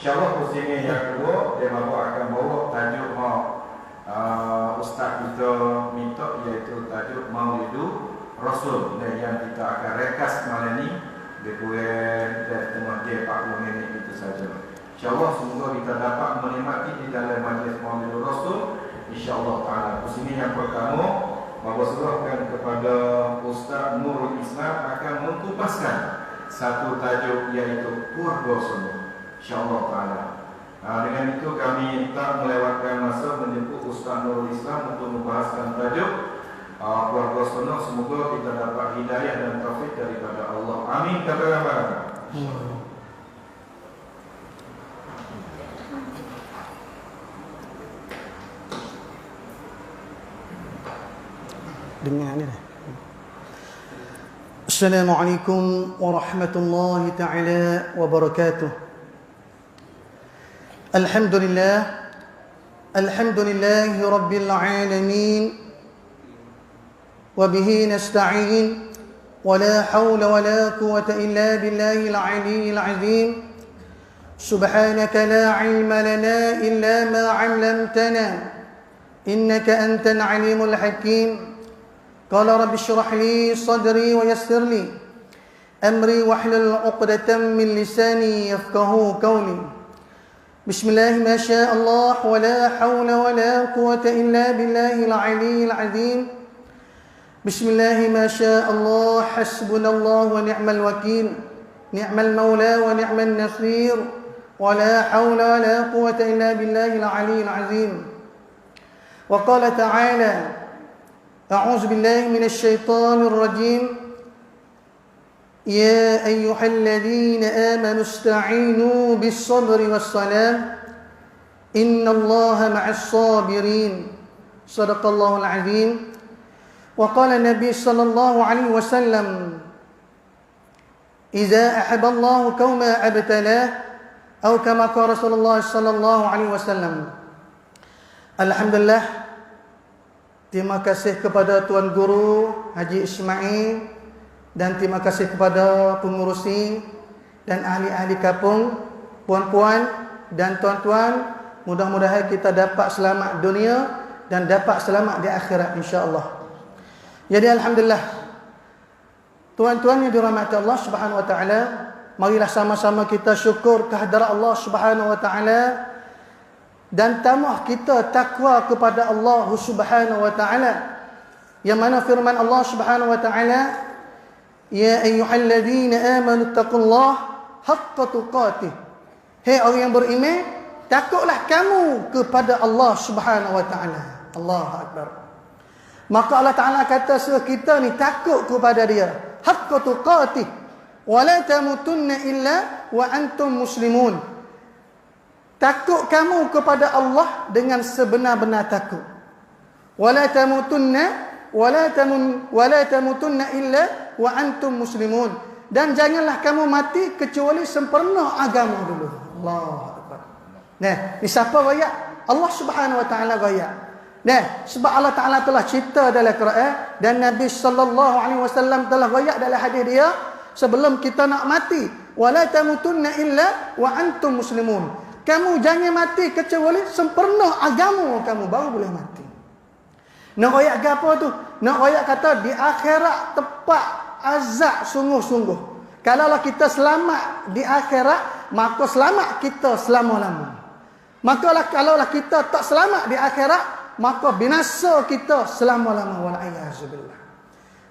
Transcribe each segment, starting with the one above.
InsyaAllah pusingan yang kedua, dia bawa akan bawa tajuk Ustaz kita minta, iaitu tajuk Maulidu Rasul. Dan yang kita akan rekas malam ni dia kurang tengah dia 40 minit itu saja. InsyaAllah semoga kita dapat menikmati di dalam majlis Maulidu Rasul. InsyaAllah ta'ala. Pusingan yang pertama, bahawa serahkan kepada Ustaz Nurul Islam akan mengkupaskan satu tajuk, iaitu Keluarga Sunnah. InsyaAllah ta'ala. Dengan itu kami tak melewatkan masa menjemput Ustaz Nurul Islam untuk membahaskan tajuk Keluarga Sunnah. Semoga kita dapat hidayah dan taufik daripada Allah. Amin. Katakanlah. Dengar ni dah. Assalamualaikum warahmatullahi taala wabarakatuh. Alhamdulillahi rabbil alamin. Wa bihi nasta'in. Wa la hawla wa la quwwata illa billahil aliyyil azim. Subhanaka la ilma lana illa ma 'allamtana. Innaka antal alimul hakim. قال رب اشرح لي صدري ويسر لي أمري واحلل عقدة من لساني يفقهوا قولي بسم الله ما شاء الله ولا حول ولا قوة إلا بالله العلي العظيم بسم الله ما شاء الله حسبنا الله ونعم الوكيل نعم المولى ونعم النصير ولا حول ولا قوة إلا بالله العلي العظيم وقال تعالى أعوذ بالله من الشيطان الرجيم يا أيها الذين آمنوا استعينوا بالصبر والصلاة إن الله مع الصابرين صدق الله العظيم وقال النبي صلى الله عليه وسلم إذا أحب الله قوما ابتلاه أو كما قال رسول الله صلى الله عليه وسلم. Alhamdulillah, terima kasih kepada Tuan Guru Haji Ismail dan terima kasih kepada pengurusi dan ahli-ahli kampung, puan-puan dan tuan-tuan. Mudah-mudahan kita dapat selamat dunia dan dapat selamat di akhirat, insya-Allah. Jadi alhamdulillah, tuan-tuan yang dirahmati Allah Subhanahu wa taala, marilah sama-sama kita syukur kehadirat Allah Subhanahu wa taala dan tambah kita takwa kepada Allah Subhanahu wa taala. Yang mana firman Allah Subhanahu wa taala, ya ayyuhalladzina amanu taqullaha haqqa tuqatih. Hei orang yang beriman, takutlah kamu kepada Allah Subhanahu wa taala. Allahu akbar. Maka Allah Taala kata suruh kita ni takut kepada dia, haqqa tuqatih wa la tamutunna illa wa antum muslimun. Takut kamu kepada Allah dengan sebenar-benar takut. Wala tamutunna illa wa antum muslimun. Dan janganlah kamu mati kecuali sempurna agama dulu. Allahu akbar. Nah, ni siapa royak? Allah Subhanahu wa taala royak. Nah, sebab Allah Taala telah cerita dalam Quran dan Nabi sallallahu alaihi wasallam telah royak dalam hadis dia sebelum kita nak mati, wala tamutunna illa wa antum muslimun. Kamu jangan mati kecuali sempurna agama kamu, baru boleh mati. Nak royak apa tu? Nak royak kata di akhirat tepat azab sungguh-sungguh. Kalaulah kita selamat di akhirat, maka selamat kita selama-lama. Maka kalaulah kita tak selamat di akhirat, maka binasa kita selama-lama. Wal'iyahzubillah.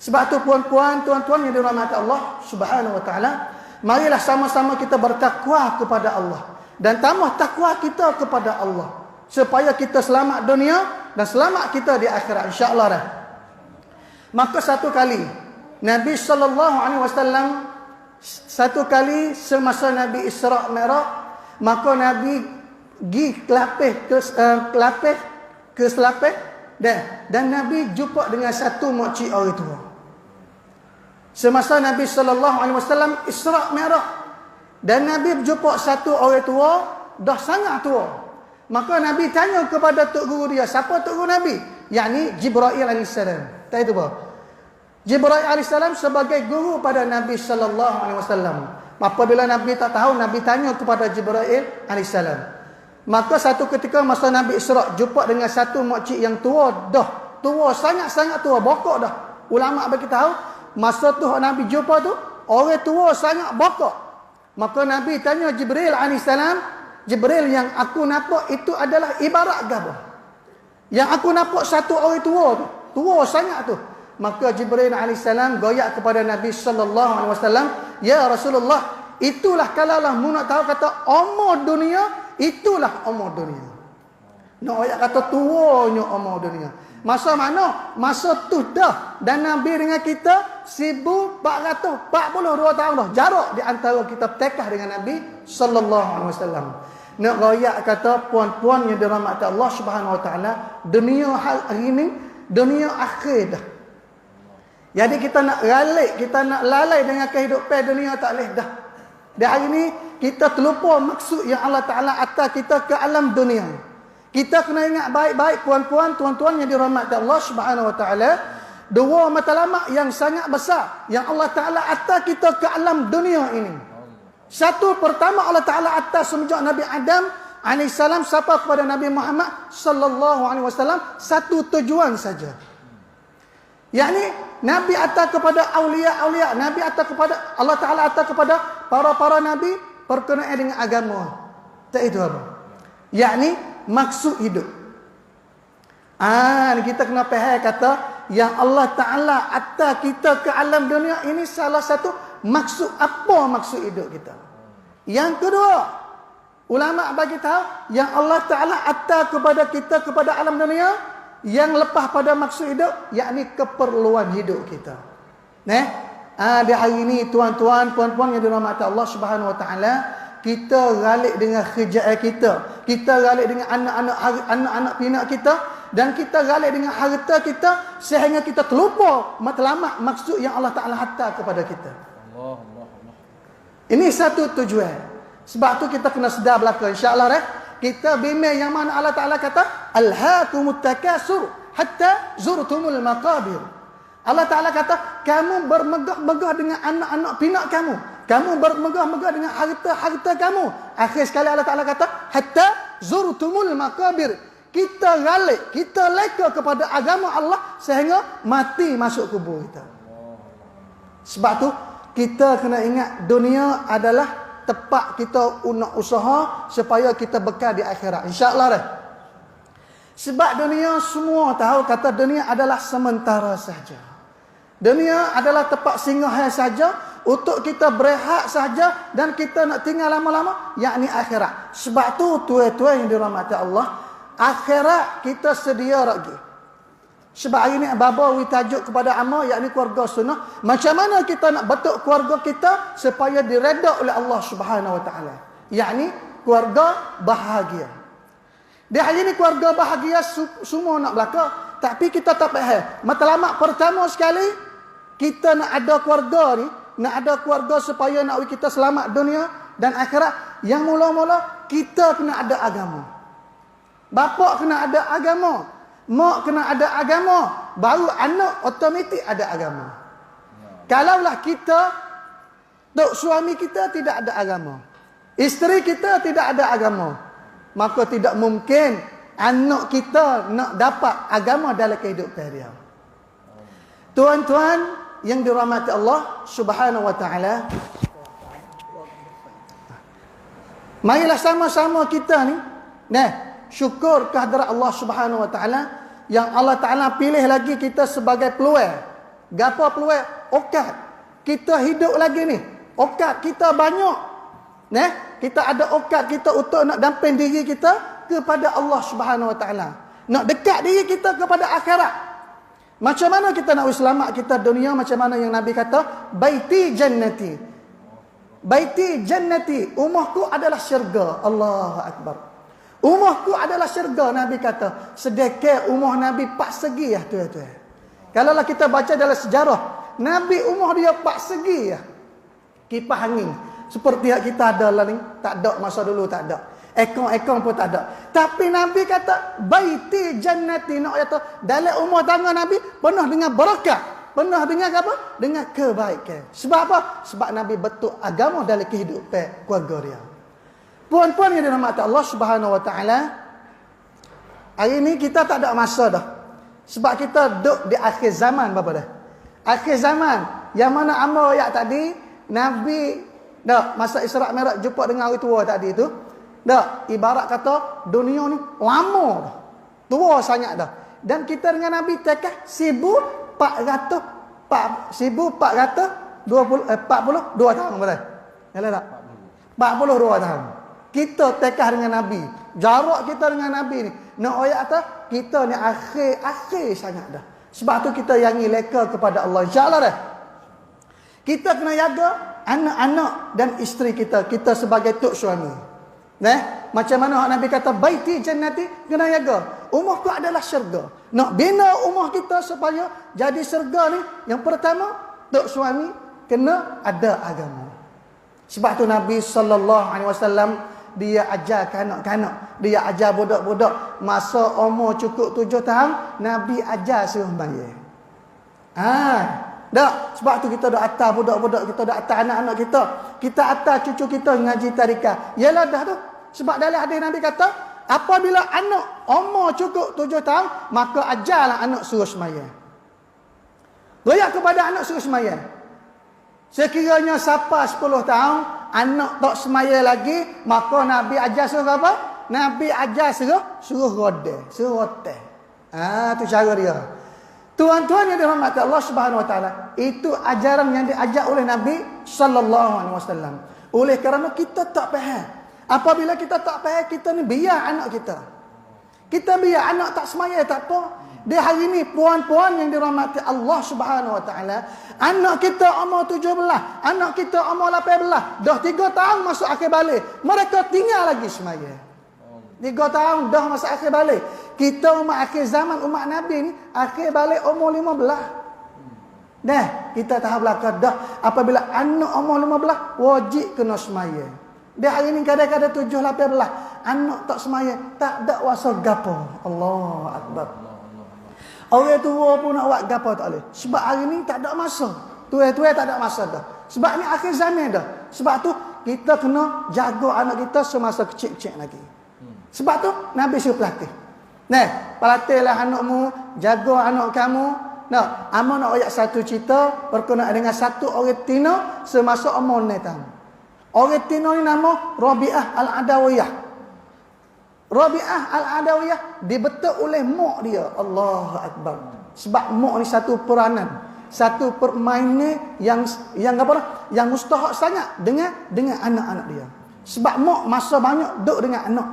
Sebab tu puan-puan, tuan-tuan yang dirahmati Allah Subhanahu wa taala, marilah sama-sama kita bertakwa kepada Allah dan tambah takwa kita kepada Allah supaya kita selamat dunia dan selamat kita di akhirat, insya-Allah dah. Maka satu kali Nabi sallallahu alaihi wasallam, satu kali semasa Nabi Isra Mi'raj, maka Nabi pergi ke selapih dan Nabi jumpa dengan satu makcik orang tua. Semasa Nabi sallallahu alaihi wasallam Isra Mi'raj dan Nabi berjumpa satu orang tua, dah sangat tua. Maka Nabi tanya kepada tok guru dia, siapa tok guru Nabi? Yakni Jibril alaihissalam. Tak itu apa? Jibril alaihissalam sebagai guru pada Nabi sallallahu alaihi wasallam. Apabila Nabi tak tahu, Nabi tanya kepada Jibril alaihissalam. Maka satu ketika masa Nabi Isra' jumpa dengan satu makcik yang tua dah. Tua, sangat-sangat tua, bokok dah. Ulama bagi tahu, masa tu Nabi jumpa tu, orang tua sangat bokok. Maka Nabi tanya Jibril alaihissalam, Jibril, yang aku nampak itu adalah ibarat gabah. Yang aku nampak satu orang tua tu, tua sangat tu. Maka Jibril alaihissalam goyak kepada Nabi sallallahu alaihi wasallam, ya Rasulullah, itulah kalaulah mu nak tahu kata umur dunia, itulah umur dunia. Nak ayat kata tuanya umur dunia. Masa mana? Masa tu dah. Dan Nabi dengan kita 1442 tahun dah. Jarak di antara kita tekah dengan Nabi sallallahu alaihi wasallam. Nak royak kata puan-puan yang dirahmati Allah Subhanahu wa taala, dunia hari ini dunia akhir dah. Jadi kita nak ralik, kita nak lalai dengan kehidupan dunia tak boleh dah. Di hari ini kita terlupa maksud yang Allah Taala atas kita ke alam dunia. Kita kena ingat baik-baik puan-puan, tuan-tuan yang dirahmati Allah Subhanahu wa taala, dua matlamat yang sangat besar yang Allah Taala atas kita ke alam dunia ini. Satu, pertama Allah Taala atas semenjak Nabi Adam alaihissalam sampai kepada Nabi Muhammad sallallahu alaihi wasallam, satu tujuan saja. Yakni Nabi atas kepada aulia-aulia, Nabi atas kepada Allah Taala atas kepada para nabi berkenaan dengan agama. Tak itu apa? Yakni maksud hidup. Kita kena faham kata yang Allah Taala atas kita ke alam dunia ini salah satu maksud, apa maksud hidup kita. Yang kedua, ulama bagi tahu yang Allah Taala atas kepada kita kepada alam dunia yang lepas pada maksud hidup, yakni keperluan hidup kita. Di hari ini tuan-tuan, puan-puan yang dirahmati Allah Subhanahu wa taala, kita galik dengan kerjaan kita galik dengan anak-anak pinak kita, dan kita galik dengan harta kita sehingga kita terlupa matlamat maksud yang Allah Taala hantar kepada kita. Allah. Ini satu tujuan. Sebab tu kita kena sedar belaka, insya-Allah kita bimbing yang mana Allah Taala kata alhaakumut takasur hatta zurtumul maqabir. Allah Taala kata kamu bermegah-megah dengan anak-anak pinak kamu. Kamu bermegah-megah dengan harta-harta kamu. Akhir sekali Allah Taala kata hatta zurtumul maqabir. Kita galik, kita leka kepada agama Allah sehingga mati masuk kubur kita. Sebab tu kita kena ingat dunia adalah tempat kita nak usaha supaya kita bekal di akhirat, insya-Allah Sebab dunia semua tahu kata dunia adalah sementara saja. Dunia adalah tempat singgah saja untuk kita berehat saja dan kita nak tinggal lama-lama, yakni akhirat. Sebab tu tuan-tuan yang dirahmati Allah, akhirat kita sedia lagi. Sebab hari ni baba wi tajuk kepada amal, yakni keluarga sunnah. Macam mana kita nak bentuk keluarga kita supaya diredha oleh Allah Subhanahu wa taala, yakni keluarga bahagia. Di hari ni keluarga bahagia semua nak belaka, tapi kita tak faham matlamat pertama sekali kita nak ada keluarga ni, nak ada keluarga supaya nak kita selamat dunia dan akhirat. Yang mula-mula kita kena ada agama. Bapa kena ada agama, mak kena ada agama, baru anak otomatik ada agama. Kalaulah kita, tok suami kita tidak ada agama, isteri kita tidak ada agama, maka tidak mungkin anak kita nak dapat agama dalam kehidupan dia. Tuan-tuan yang dirahmati Allah Subhanahu wa taala, marilah sama-sama kita ni syukur kehadrat Allah Subhanahu wa taala yang Allah Taala pilih lagi kita sebagai peluang. Gapo peluang? Okat. Kita hidup lagi ni. Okat kita banyak. Kita ada okat kita untuk nak damping diri kita kepada Allah Subhanahu wa taala. Nak dekat diri kita kepada akhirat. Macam mana kita nak selamat kita dunia, macam mana yang Nabi kata, baiti jannati. Baiti jannati, rumahku adalah syurga. Allahu akbar. Rumahku adalah syurga, Nabi kata. Sedekah rumah Nabi 4 segi tuan-tuan. Kalaulah kita baca dalam sejarah, Nabi rumah dia 4 segi kipas angin. Seperti yang kita ada lah ni, tak ada masa dulu, tak ada. Ekor-ekor pun tak ada. Tapi Nabi kata baiti jannati, nak kata dalam rumah tangga Nabi penuh dengan berkah. Penuh dengan apa? Dengan kebaikan. Sebab apa? Sebab Nabi betul agama dalam kehidupan keluarga dia. Puan-puan yang dirahmati Allah Subhanahu Wa Taala, hari ini kita tak ada masa dah. Sebab kita duduk di akhir zaman apa dah? Akhir zaman. Yang mana amal ayat tadi, Nabi dah masa Isra' Mi'raj jumpa dengan orang tua tadi tu. Dah ibarat kata dunia ni lama dah. Tua sangat dah. Dan kita dengan Nabi tekah 1442 tahun boleh? Yalah tak? 42 tahun. Kita tekah dengan Nabi. Jarak kita dengan Nabi ni. Nak ayat kata kita ni akhir sangat dah. Sebab tu kita yangi leka kepada Allah. InsyaAllah dah. Kita kena jaga anak-anak dan isteri kita. Kita sebagai tok suami. Macam mana Nabi kata baiti jannati, kena jaga. Rumah ku adalah syurga. Nak bina rumah kita supaya jadi syurga ni, yang pertama tok suami kena ada agama. Sebab tu Nabi SAW dia ajar kanak-kanak, dia ajar budak-budak masa umur cukup 7 tahun, Nabi ajar suruh bayar. Dak, sebab tu kita dah atas budak-budak kita, dah atas anak-anak kita. Kita atas cucu kita ngaji tarikat. Yalah dah tu. Sebab dalam hadis Nabi kata, apabila anak umur cukup 7 tahun, maka ajarlah anak suruh sembahyang. Royak kepada anak suruh sembahyang. Sekiranya sampai 10 tahun, anak tak sembahyang lagi, maka Nabi ajar suruh apa? Nabi ajar suruh roda, suruh rotan. Tu cara dia. Tuan-tuan yang dirahmati Allah Subhanahu Wa Taala, itu ajaran yang diajar oleh Nabi sallallahu alaihi wasallam. Oleh kerana kita tak faham. Apabila kita tak faham, kita ni biar anak kita. Kita biar anak tak semaya tak apa. Di hari ini puan-puan yang dirahmati Allah Subhanahu Wa Taala, anak kita umur 17, anak kita umur 18, dah 3 tahun masuk akhir balik. Mereka tinggal lagi semaya. 3 tahun dah masuk akhir balik. Kita umat akhir zaman, umat Nabi ni akhir balik umur 15. Kita tahu belakang dah apabila anak umur 15 wajib kena semaya. Dia hari ni kadang-kadang 7, 18 anak tak semaya, tak ada wasa gapo. Allahu Akbar. Orang tua pun nak buat gapo tak boleh. Sebab hari ni tak ada masa. Tua-tua tak ada masa dah. Sebab ni akhir zaman dah. Sebab tu kita kena jaga anak kita semasa kecil-kecil lagi. Sebab tu Nabi suruh pelatih. Pelatihlah anakmu, jaga anak kamu. Amal nak ayat satu cerita berkenaan dengan satu orang Tino semasa umur 9 tahun. Orang Tino ni nama Rabi'ah Al-Adawiyah. Rabi'ah Al-Adawiyah dibentuk oleh mak dia. Allahu Akbar. Sebab mak ni satu peranan, satu permainan yang apa dah? Yang mustahak sangat dengan anak-anak dia. Sebab mak masa banyak duduk dengan anak.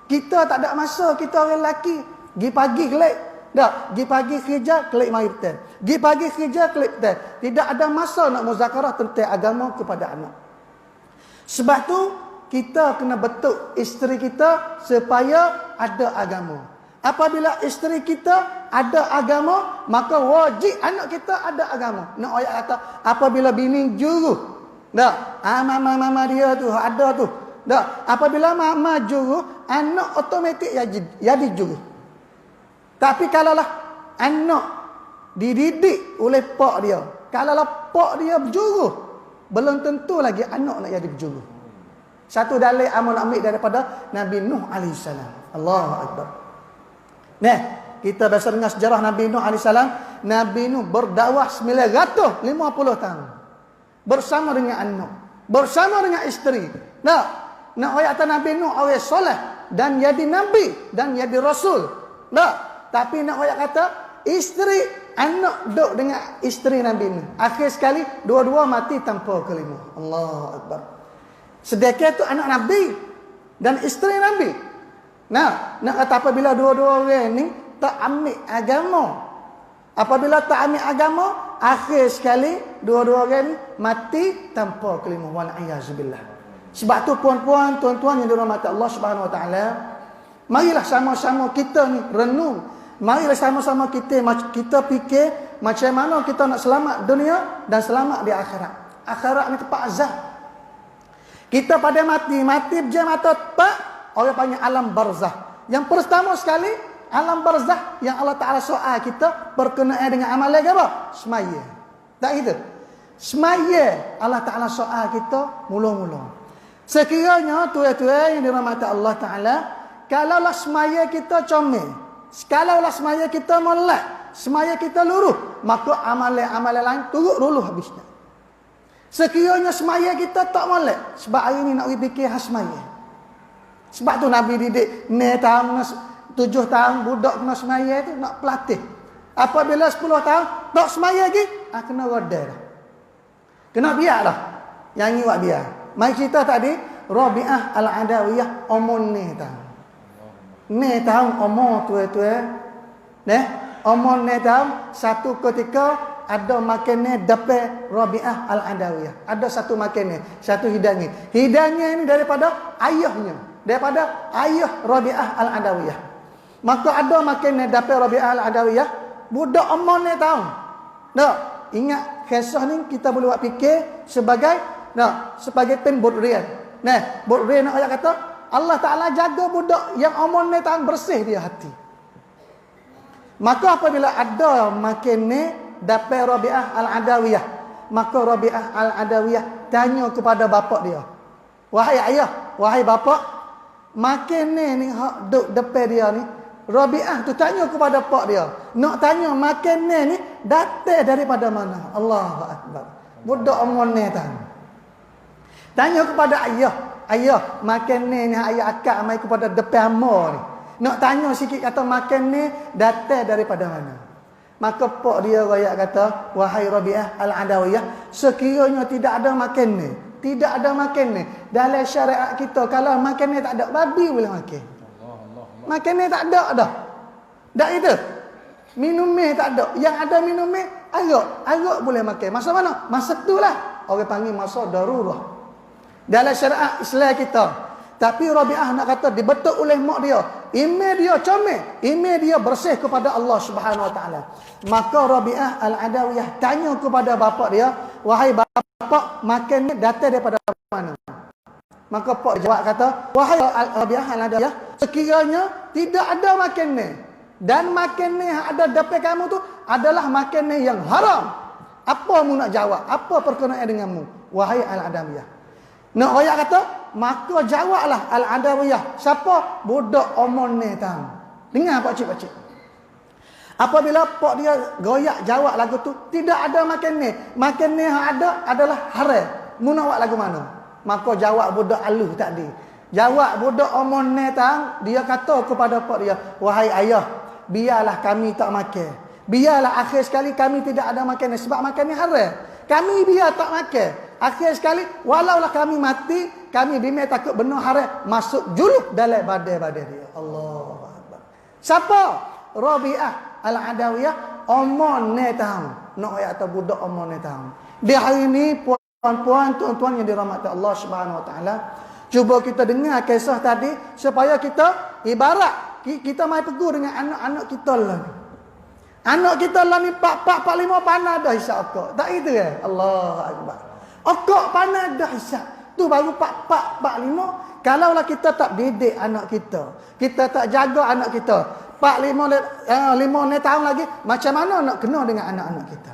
Kita tak ada masa, kita orang lelaki. Pergi pagi kelik. Pergi pagi kerja, kelik mari petang. Pergi pagi kerja, kelik petang. Tidak ada masa nak muzakarah tentang agama kepada anak. Sebab tu, kita kena bentuk isteri kita supaya ada agama. Apabila isteri kita ada agama, maka wajib anak kita ada agama. Nak ayat kata, apabila bini juru. Mama dia tu, ada tu. Apabila mama juru, anak otomatik jadi juru. Tapi kalaulah anak dididik oleh pak dia, kalaulah pak dia berjuru, belum tentu lagi anak nak jadi berjuru. Satu dalil amal ambil daripada Nabi Nuh AS. Allahu Akbar. Kita biasa dengar sejarah Nabi Nuh AS. Nabi Nuh berdakwah 950 tahun. Bersama dengan anak, bersama dengan isteri. Nak ayat Nabi Nuh orang soleh dan jadi nabi dan jadi rasul. Tapi nak ayat kata isteri anak duduk dengan isteri Nabi Nuh. Akhir sekali dua-dua mati tanpa kalimah. Allahu Akbar. Sedekah tu anak Nabi dan isteri Nabi. Nak kata apabila dua-dua orang ni tak ambil agama. Apabila tak ambil agama, akhir sekali dua-dua orang ni mati tanpa kalimah. Wal-a'yazubillah. Sebab tu puan-puan, tuan-tuan yang dirahmati Allah Subhanahu Wa Taala, marilah sama-sama kita ni renung. Marilah sama-sama kita fikir macam mana kita nak selamat dunia dan selamat di akhirat. Akhirat ni tempat azab. Kita pada mati berjaya mata tepat, orang panggil alam barzah. Yang pertama sekali, alam barzah yang Allah Ta'ala soal kita berkenaan dengan amalan apa? Semaya. Tak gitu? Semaya Allah Ta'ala soal kita mula-mula. Sekiranya tuan-tuan yang dirahmati Allah Ta'ala, kalaulah semaya kita comel, kalaulah semaya kita molek, semaya kita luruh, maka amalan-amalan lain turut luluh habisnya. Sekiranya semaya kita tak molek, sebab hari ni nak pergi fikir khas semaya. Sebab tu Nabi didik 7 tahun budak kena semaya tu nak pelatih. Apabila 10 tahun tak semaya lagi, kena roda dah. Kena biar dah. Yang ni buat biar. Mai cerita tadi Rabi'ah Al-Adawiyah umur ni tahun. Ni tahun umur tuan-tuan. Umur ni tahun satu ketika ada makannya dapat Rabi'ah Al-Adawiyah. Ada satu makannya, satu hidangnya. Hidangnya ini daripada ayahnya, daripada ayah Rabi'ah Al-Adawiyah. Maka ada makannya dapat Rabi'ah Al-Adawiyah, budak umur ni tahun. Tak, ingat kisah ni kita boleh buat fikir sebagai pen bodrian. Bodrian ayat kata Allah Ta'ala jaga budak yang umur ni tahun bersih dia hati. Maka apabila ada makan ni dapat Rabi'ah Al-Adawiyah, maka Rabi'ah Al-Adawiyah tanya kepada bapak dia, wahai ayah, wahai bapak, makan ni hak duk depan dia ni, Rabi'ah tu tanya kepada pak dia, nak tanya makan ni datang daripada mana? Allahu Akbar. Budak umur ni tanya kepada ayah, makan ni ayah akak mai kepada depan amor ni. Nak tanya sikit kata makan ni datang daripada mana? Maka pak dia royak kata, wahai Rabi'ah Al-Adawiyah, sekiranya tidak ada makan ni, tidak ada makan ni dalam syariat kita, kalau makan ni tak ada, babi boleh makan. Makan ni tak ada dah. Tak itu. Minum ni tak ada. Yang ada minum ni arak boleh makan. Masa mana? Masa itulah orang panggil masa darurah dalam syariat Islam kita. Tapi Rabi'ah nak kata dibetul oleh mak dia, iman dia comel, iman dia bersih kepada Allah Subhanahu Wa Taala. Maka Rabi'ah Al-Adawiyah tanya kepada bapak dia, wahai bapak, makan ni datang daripada mana? Maka pak jawab kata, wahai Rabi'ah Al-Adawiyah, sekiranya tidak ada makan ni, dan makan ni ada dapat kamu tu adalah makan ni yang haram, apa mu nak jawab? Apa perkenaan denganmu, wahai Al-Adawiyah? Nak royak kata, maka jawablah Al-Adawiyah, siapa? Budak umur ni tahun. Dengar pakcik-pakcik. Apabila pak dia goyak jawab lagu tu, tidak ada makan ni yang ada adalah haram, mu nak buat lagu mana? Maka jawab budak aluh tadi, jawab budak umur ni tahun, dia kata kepada pak dia, wahai ayah, biarlah kami tak makan, biarlah akhir sekali kami tidak ada makan ni, sebab makan ni haram. Kami biar tak makan, akhir sekali walaulah kami mati, kami bimbang takut benar haram masuk juluh dalam badan-badan dia. Allahu Akbar. Siapa? Rabi'ah Al-Adawiyah umur ni tahun. Nak ayat atau budak umur ni tahun. Di hari ini puan-puan, tuan-tuan yang dirahmati Allah Subhanahu Wa Taala, cuba kita dengar kisah tadi supaya kita ibarat kita mai pegur dengan anak-anak kita lah. Anak kita lah ni 4, 5 panah dah hisap okok. Tak itu ke? Allahu Akbar. Okok panah dah hisap. Tu baru 4, 5. Kalaulah kita tak didik anak kita, kita tak jaga anak kita, 5 tahun lagi, macam mana nak kena dengan anak-anak kita?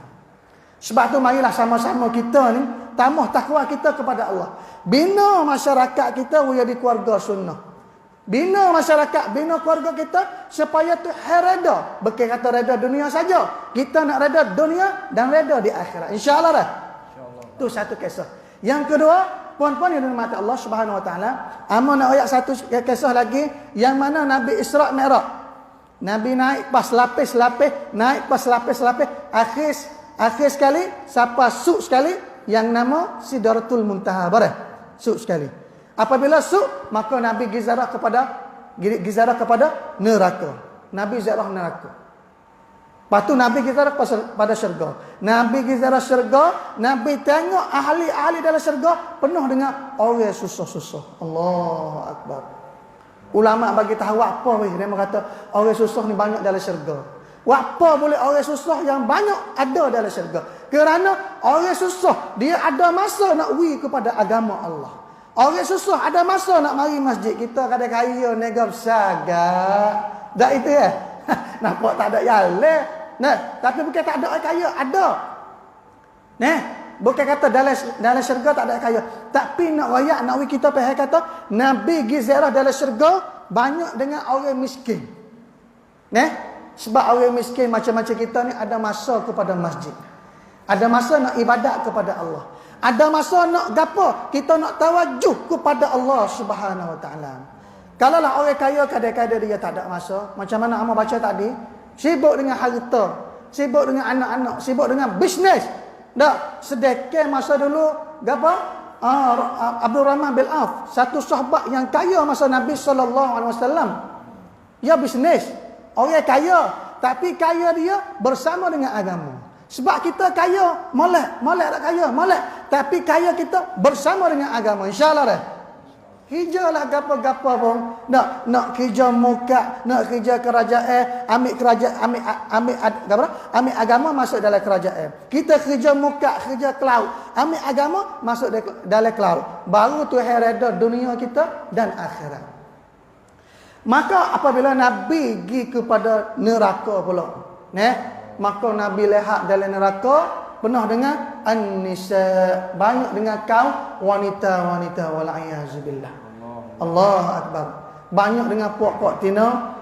Sebab tu marilah sama-sama kita ni tambah takwa kita kepada Allah. Bina masyarakat kita di keluarga sunnah. Bina masyarakat, bina keluarga kita supaya Tuhan reda. Bukan kata reda dunia saja. Kita nak reda dunia dan reda di akhirat. InsyaAllah dah. Itu satu kisah. Yang kedua, puan-puan yang dirahmati Allah Subhanahu Wa Taala, amun nak ayat satu kisah lagi yang mana Nabi Isra' Mi'raj. Nabi naik pas lapis-lapis, naik pas lapis-lapis, akhir sekali siapa suk sekali yang nama Sidratul Muntaha, barang suk sekali. Apabila suk, maka Nabi gizarah kepada neraka. Nabi zarah neraka. Lepas tu Nabi gizarah pada syurga. Nabi gizarah syurga, Nabi tengok ahli-ahli dalam syurga penuh dengan orang susah-susah. Allahu Akbar. Ulama bagi tahu apa weh, dia kata orang susah ni banyak dalam syurga. Apa boleh orang susah yang banyak ada dalam syurga? Kerana orang susah dia ada masa nak kepada agama Allah. Orang susah ada masa nak mari masjid. Kita kadang kaya nega besar gak. Dah itu ya. Nampak tak ada yale. Nah, tapi bukan tak ada orang kaya, ada. Nah, bukan kata dalam syurga tak ada orang kaya. Tapi nak royak, nak kita faham kata Nabi pergi ziarah dalam syurga banyak dengan orang miskin. Nah, sebab orang miskin macam-macam kita ni ada masa kepada masjid. Ada masa nak ibadat kepada Allah. Ada masa nak gapo? Kita nak tawajuh kepada Allah Subhanahu Wa Taala. Kalaulah orang kaya kadang-kadang dia tak ada masa, macam mana hang baca tadi, sibuk dengan harta, sibuk dengan anak-anak, sibuk dengan bisnes. Tak, sedekah masa dulu gapo? Abdul Rahman bin Auf, satu sahabat yang kaya masa Nabi sallallahu alaihi wasallam. Dia bisnes, orang kaya, tapi kaya dia bersama dengan agama. Sebab kita kaya, molek tak kaya, molek. Tapi kaya kita bersama dengan agama. InsyaAllah dah. Kerjalah gapo-gapo pun. Nak kerja muka, nak kerja kerajaan, ambil agama masuk dalam kerajaan. Kita kerja muka, kerja cloud, ambil agama masuk dalam cloud. Baru Tuhan reda dunia kita dan akhirat. Maka apabila Nabi pergi kepada neraka pula, maka Nabi lihat dalam neraka penuh dengan an-nisa, banyak dengan kaum wanita-wanita, wal'iyazubillah. Allahu akbar. Banyak dengan puak-puak tina,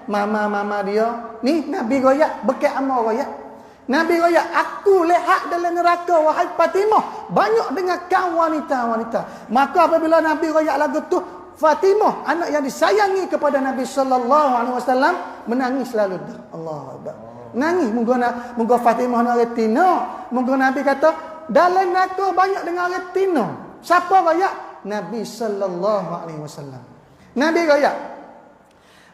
mama-mama dia. Ni Nabi royak, bekas amal royak. Nabi royak, aku lihat dalam neraka wahai Fatimah, banyak dengan kaum wanita-wanita. Maka apabila Nabi royak lagu tu, Fatimah, anak yang disayangi kepada Nabi sallallahu alaihi wasallam, menangis selalu dah. Allahu akbar. Nangis moga Fatimah nak retina. Moga Nabi kata dalam neraka banyak dengan retina. Siapa royak? Nabi sallallahu alaihi wasallam. Nabi royak.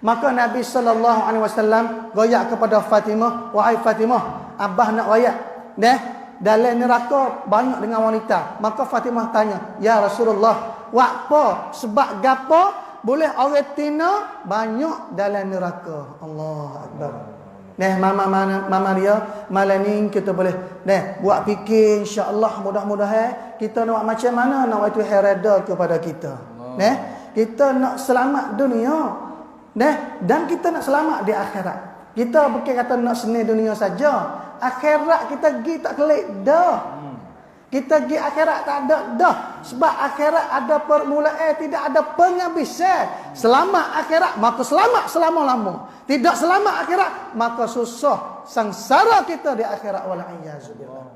Maka Nabi sallallahu alaihi wasallam royak kepada Fatimah, wahai Fatimah, abah nak royak. Dalam neraka banyak dengan wanita. Maka Fatimah tanya, ya Rasulullah, apa sebab gapo boleh orang tina banyak dalam neraka? Allahu akbar. Mama dia malam ni kita boleh buat fikir, insya-Allah mudah-mudahan kita nak macam mana nak waktu reda kepada kita. Kita nak selamat dunia, dan kita nak selamat di akhirat. Kita bukan kata nak senang dunia saja. Akhirat kita pergi tak kelik dah. Kita pergi akhirat tak ada dah. Sebab akhirat ada permulaan, tidak ada penghabisan. Selamat akhirat, maka selamat selama-lama. Tidak selamat akhirat, maka susah sengsara kita di akhirat. Wal'iyazubillah.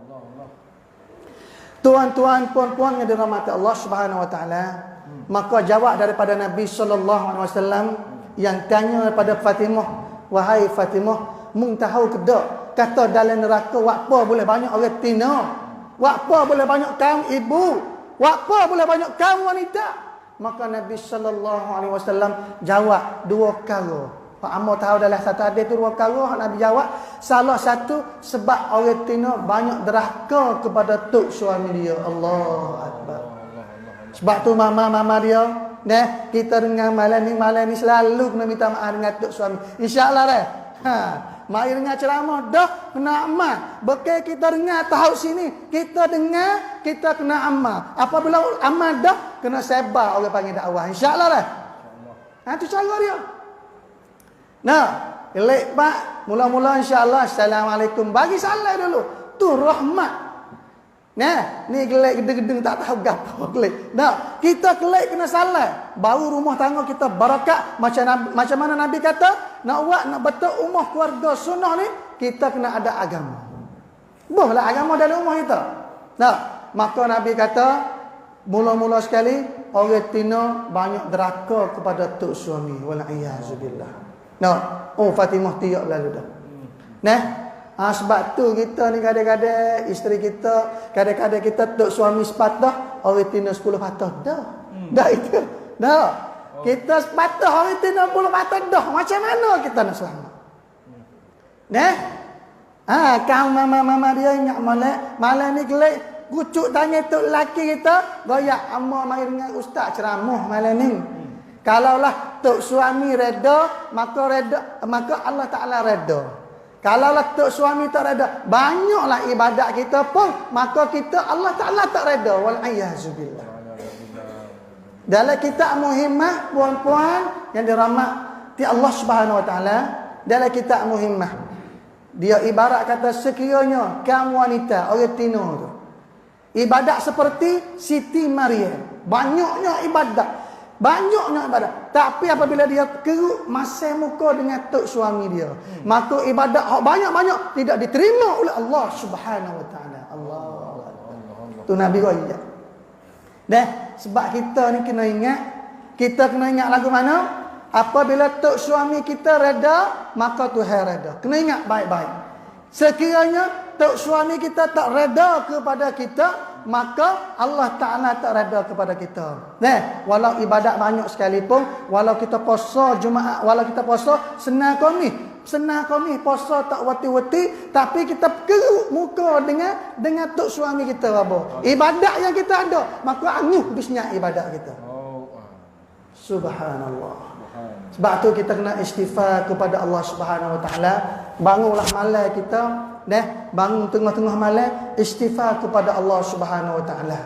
Tuan-tuan, puan-puan yang dirahmati Allah Subhanahu Wa Taala, maka jawab daripada Nabi sallallahu alaihi wasallam yang tanya daripada Fatimah, wahai Fatimah, mung tahu ke dak kata dalam neraka apa boleh banyak orang tina, apa boleh banyak kaum ibu, apa boleh banyak kaum wanita? Maka Nabi sallallahu alaihi wasallam jawab dua perkara. Pak Amor tahu dalam satu hadis tu dua perkara Nabi jawab. Salah satu sebab orang tina banyak derhaka kepada tok suami dia. Allahu akbar. Sebab tu mama dia, kita dengar malam ni selalu kena minta maaf dengan tok suami. Insya-Allah mari dengar ceramah dah kena amal. Bekal kita dengar tahu sini, kita dengar, kita kena amal. Apabila amal dah kena sebar orang panggil dakwah. Insya-Allah tu cara dia. Elok pak, mula-mula insya-Allah assalamualaikum. Bagi salam dulu. Tu rahmat. Ni gelek gedeng-gedeng tak tahu gapo gelek. Kita gelek kena salam. Baru rumah tangga kita barakat. Macam mana Nabi kata, nak buat nak betul rumah keluarga sunnah ni, kita kena ada agama. Bolehlah agama dalam rumah kita. Maka Nabi kata, mula-mula sekali orang tina banyak derhaka kepada tok suami. Wal'iyazubillah. Fatimah tiap lalu dah. Sebab tu kita ni kadang-kadang isteri kita, kadang-kadang kita tok suami sepatah, orang tina 10 patah dah. Dah itu. Dah. Kita sepatah orang tina 10 patah dah. Macam mana kita nak selamat? Kaum mama-mama dia ingat malam ni kelek kucuk tanya tok lelaki kita, goyak amma mari dengan ustaz ceramah malam ni. Kalaulah tok suami reda, maka Allah Taala reda. Kalaulah tok suami tak reda, banyaklah ibadat kita pun, maka kita Allah Taala tak reda. Wal'iyazubillah. Dalam kitab Muhimmah, puan-puan yang dirahmat Ti Allah Subhanahu wa taala dalam kitab Muhimmah, dia ibarat kata sekiranya kamu wanita orang Tino tu ibadat seperti Siti Maryam, banyaknya ibadat, tapi apabila dia keruk masih muka dengan tok suami dia, maka ibadat banyak-banyak tidak diterima oleh Allah Subhanahu wa taala. Allah tu Nabi kata. Dah, sebab kita ni kena ingat lagu mana? Apabila tok suami kita reda, maka Tuhan reda. Kena ingat baik-baik. Sekiranya tok suami kita tak reda kepada kita, maka Allah Ta'ala tak reda kepada kita. Walau ibadat banyak sekalipun, walau kita puasa Jumaat, walau kita puasa senang kami puasa tak wati-wati, tapi kita keruk muka dengan tok suami kita apa? Ibadat yang kita ada, maka anguh bisnya ibadat kita. Subhanallah. Sebab tu kita kena istighfar kepada Allah Subhanahu wa taala. Bangunlah malam kita, bangun tengah-tengah malam istighfar kepada Allah Subhanahu wa taala.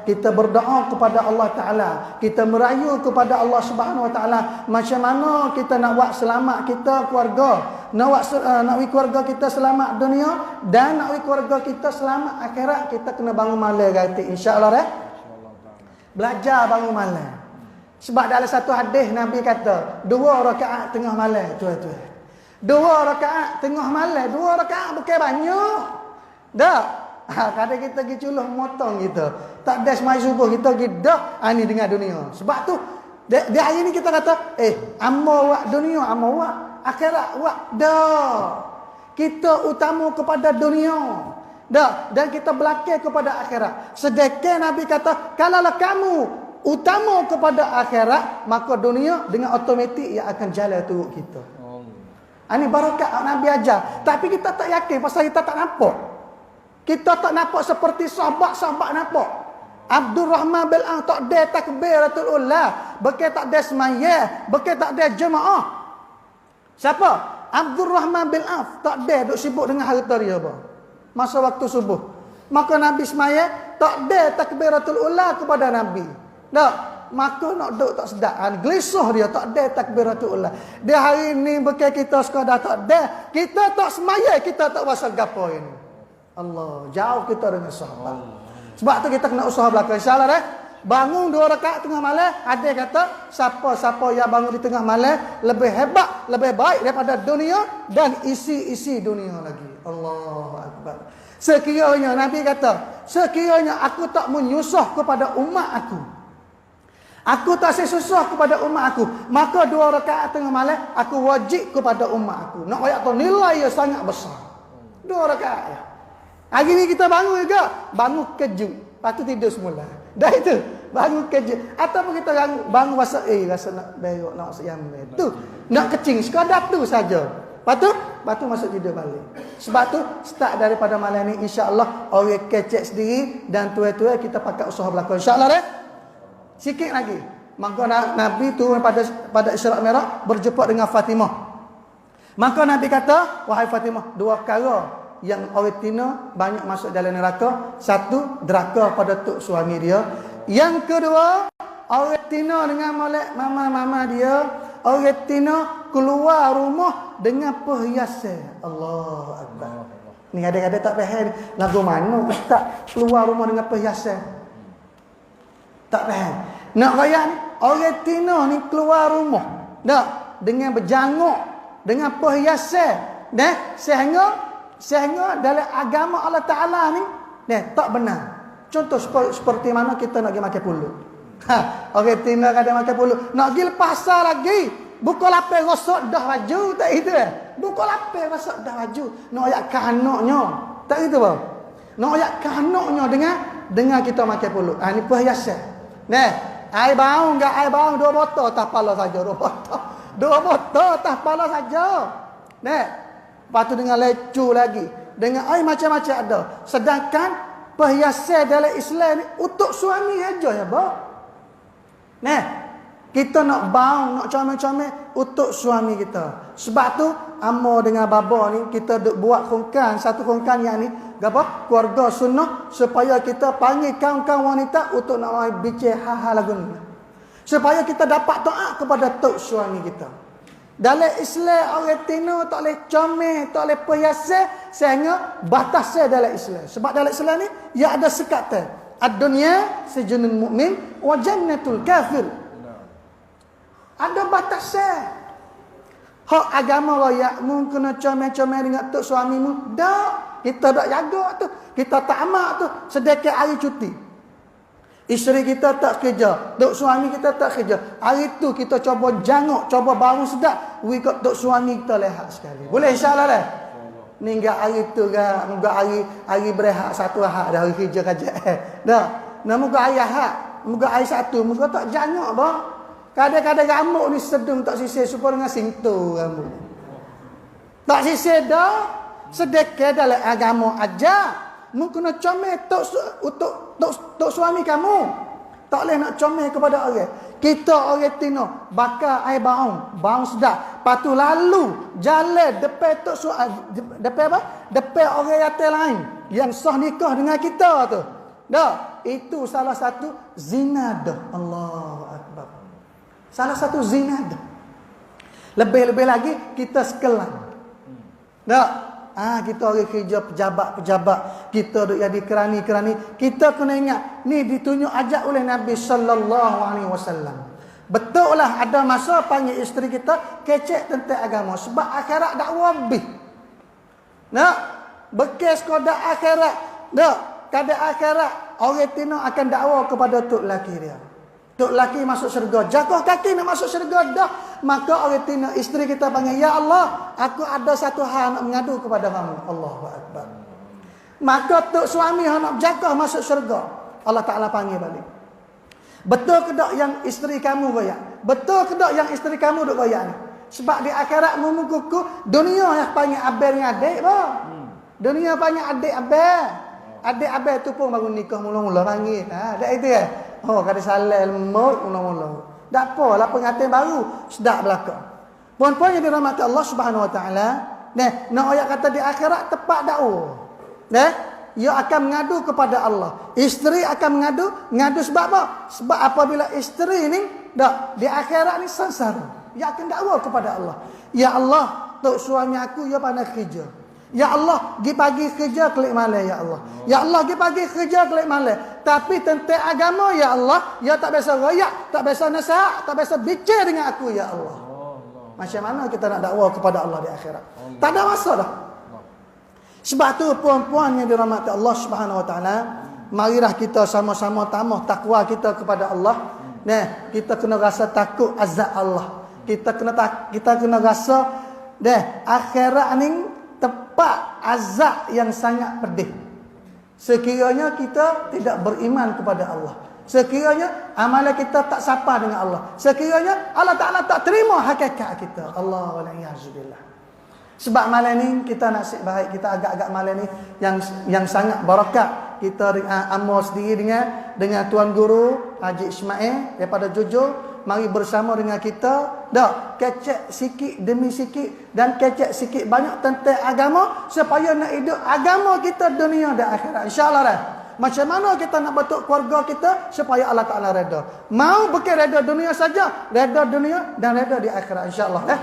Kita berdoa kepada Allah taala, kita merayu kepada Allah Subhanahu wa taala macam mana kita nak buat selamat kita keluarga, nak keluarga kita selamat dunia dan nak keluarga kita selamat akhirat. Kita kena bangun malam ganti insya-Allah belajar bangun malam. Sebab dalam satu hadis Nabi kata 2 rakaat tengah malam tuan-tuan. 2 rakaat tengah malam, 2 rakaat bukan banyak. Dak. Kadang kita pergi culuh motong kita. Tak ada semai subuh kita pergi dah ni dengan dunia. Sebab tu di hari ni kita kata amo wak dunia, amo wak akhirat wak dah. Kita utama kepada dunia. Dah, dan kita belakang kepada akhirat. Sedekah Nabi kata, kalaulah kamu utama kepada akhirat, maka dunia dengan automatik ia akan jalan turut kita. Ini barakat Nabi ajar. Tapi kita tak yakin pasal kita tak nampak. Kita tak nampak seperti sahabat-sahabat nampak. Abdul Rahman bin Auf tak ada takbiratul ula, bekai tak ada semaya, bekai tak ada jemaah. Siapa? Abdul Rahman bin Auf tak ada duk sibuk dengan harta dia apa? Masa waktu subuh. Maka Nabi semaya tak ada takbiratul ula kepada Nabi. Tak, maka nak duduk tak sedap. Gelisah dia tak ada takbiratul ula. Dia hari ni bekai kita sekadar tak ada. Kita tak semaya, kita tak rasa gapo ini. Allah, jauh kita dengan sahabat. Sebab tu kita kena usaha belakang. InsyaAllah bangun 2 rakaat tengah malam. Ada kata siapa-siapa yang bangun di tengah malam lebih hebat, lebih baik daripada dunia dan isi-isi dunia lagi. Allahu akbar. Sekiranya Nabi kata, sekiranya aku tak menyusah kepada umat aku tak sesusah kepada umat aku, maka 2 rakaat tengah malam aku wajib kepada umat aku. Nak ayat tu nilai dia sangat besar. 2 rakaat ya. Hari ni kita bangun juga, bangun kejut, lepas tu tidur semula. Dah itu, bangun kejut. Ataupun kita bangun rasa nak berok, nak siam tu. Nak kecing sekadar tu saja. Lepas tu masuk tidur balik. Sebab tu start daripada malam ni insya-Allah orang kecek sendiri dan tua-tua kita pakai usaha belakang. Insya-Allah sikit lagi. Maka Nabi tu pada Isra' Mi'raj berjumpa dengan Fatimah. Maka Nabi kata, wahai Fatimah, 2 perkara yang orang Tina banyak masuk dalam neraka. Satu, deraka pada tok suami dia. Yang kedua, orang Tina dengan molek mama-mama dia, orang Tina keluar rumah dengan perhiasan. Allahu akbar. Ni ada-ada tak faham lagu mana ustaz keluar rumah dengan perhiasan. Tak faham. Nak raya ni orang Tina ni keluar rumah dak dengan berjanguk, dengan perhiasan. Sehingga dalam agama Allah Ta'ala ni tak benar. Contoh seperti mana kita nak pergi makan pulut. Orang Tina kadang makan pulut, nak pergi pasar lagi, buka lapar rosak dah baju, tak gitu buka lapar rosak dah baju. Nak ayat kanaknya, tak gitu bang. Nak ayat kanaknya dengan kita makan pulut. Ni perhiasan. Air bau enggak air bau 2 botol atas kepala saja, 2 botol. 2 botol atas kepala saja. Lepas tu dengan lecu lagi, dengan air macam-macam ada. Sedangkan perhiasan dalam Islam ni untuk suami aja ya, Pak. Kita nak bau, nak comel-comel untuk suami kita. Sebab tu amo dengan baba ni kita duk buat khungkan, satu khungkan yang ni gapo? Keluarga sunnah, supaya kita panggil kawan-kawan wanita untuk nak bincang hal-hal lagu ni. Supaya kita dapat taat kepada tok suami kita. Dalam Islam orang tino tak boleh comel, tak boleh perhiasan sehingga batasnya dalam Islam. Sebab dalam Islam ni ia ada sekatan. Ad-dunya sijnul mu'min wa jannatul kafir. Ada batasnya. Hak agama raya mu kena comel-comel dengan tok suamimu. Dak, kita dak jaga tu. Kita tak amak tu sedekah hari cuti. Isteri kita tak kerja, tok suami kita tak kerja. Hari tu kita cuba janguk, cuba baru sedap. Wikot tok suami kita lehat sekali. Boleh insya-Allah dah. Ni enggak hari tu ke, enggak hari berehat satu ahad dah hari kerja kerja. Dah. Nah muka hari ahad, muka hari satu, muka tak janguk bah. Kadang-kadang rambut ni sedung tak sisir supaya dengan sintu rambut. Tak sisir dah. Sedekah dalam agama aja. Mu kena comel tok suami kamu. Tak boleh nak comel kepada orang. Kita orang tino bakar air baung sedap. Patu lalu jalan depan tok suami, depan apa? Depan orang yatim lain yang sah nikah dengan kita tu. Dah, itu salah satu zina dah. Allahu akbar. Salah satu zina dah. Lebih-lebih lagi kita sekelan. Dah. Kita orang kerja pejabat-pejabat, kita duk jadi kerani-kerani, kita kena ingat ni ditunjuk ajak oleh Nabi sallallahu alaihi wasallam. Betul lah ada masa panggil isteri kita kecek tentang agama sebab akhirat dakwah lebih. Nak bekas kodak akhirat. Nak kadang akhirat orang tino akan dakwa kepada tok laki dia. Tok laki masuk syurga, jatuh kaki nak masuk syurga dah. Maka orang tina isteri kita panggil, ya Allah, aku ada satu hal nak mengadu kepada kamu. Allahu akbar. Maka tok suami nak jatuh masuk syurga. Allah Taala panggil balik. Betul ke tak yang isteri kamu goyak? Betul ke tak yang isteri kamu duk goyak ni? Sebab di akhirat kuku dunia yang panggil abang dengan adik bah. Dunia panggil adik abang. Adik abang tu pun baru nikah mula-mula panggil. Dak itu ya. Oh, kada salah maut mula-mula. Tak apa, lah pengantin baru sedap belaka. Puan-puan yang dirahmati Allah Subhanahu Wa Taala, nak ayat kata di akhirat tepat dakwah. Ia akan mengadu kepada Allah. Isteri akan mengadu sebab apa? Sebab apabila isteri ni di akhirat ni sengsara, ia akan dakwa kepada Allah. Ya Allah, tok suami aku ia pandai kerja. Ya Allah, pergi pagi kerja kelik malam ya Allah. Ya Allah, pergi pagi kerja kelik malam. Tapi tentang agama ya Allah, ia tak biasa royak, tak biasa nasihat, tak biasa bicara dengan aku ya Allah. Macam mana kita nak dakwa kepada Allah di akhirat? Tak ada masa dah. Sebab tu puan-puan yang dirahmati Allah Subhanahu Wa Taala, marilah kita sama-sama tambah takwa kita kepada Allah. Kita kena rasa takut azab Allah. Kita kena rasa akhirat ni tepat azab yang sangat pedih. Sekiranya kita tidak beriman kepada Allah, sekiranya amalan kita tak sapa dengan Allah, sekiranya Allah Ta'ala tak terima hakikat kita. Allah wa'alaikumsalam. Sebab malam ni kita nasib baik, kita agak-agak malam ni yang sangat barakat. Kita amal sendiri dengan Tuan Guru Haji Ismail daripada Jujur. Mari bersama dengan kita, kecek sikit demi sikit dan kecek sikit banyak tentang agama supaya nak hidup agama kita dunia dan akhirat. InsyaAllah dah. Macam mana kita nak bentuk keluarga kita supaya Allah Ta'ala reda. Mau bukan reda dunia saja, reda dunia dan reda di akhirat. InsyaAllah dah.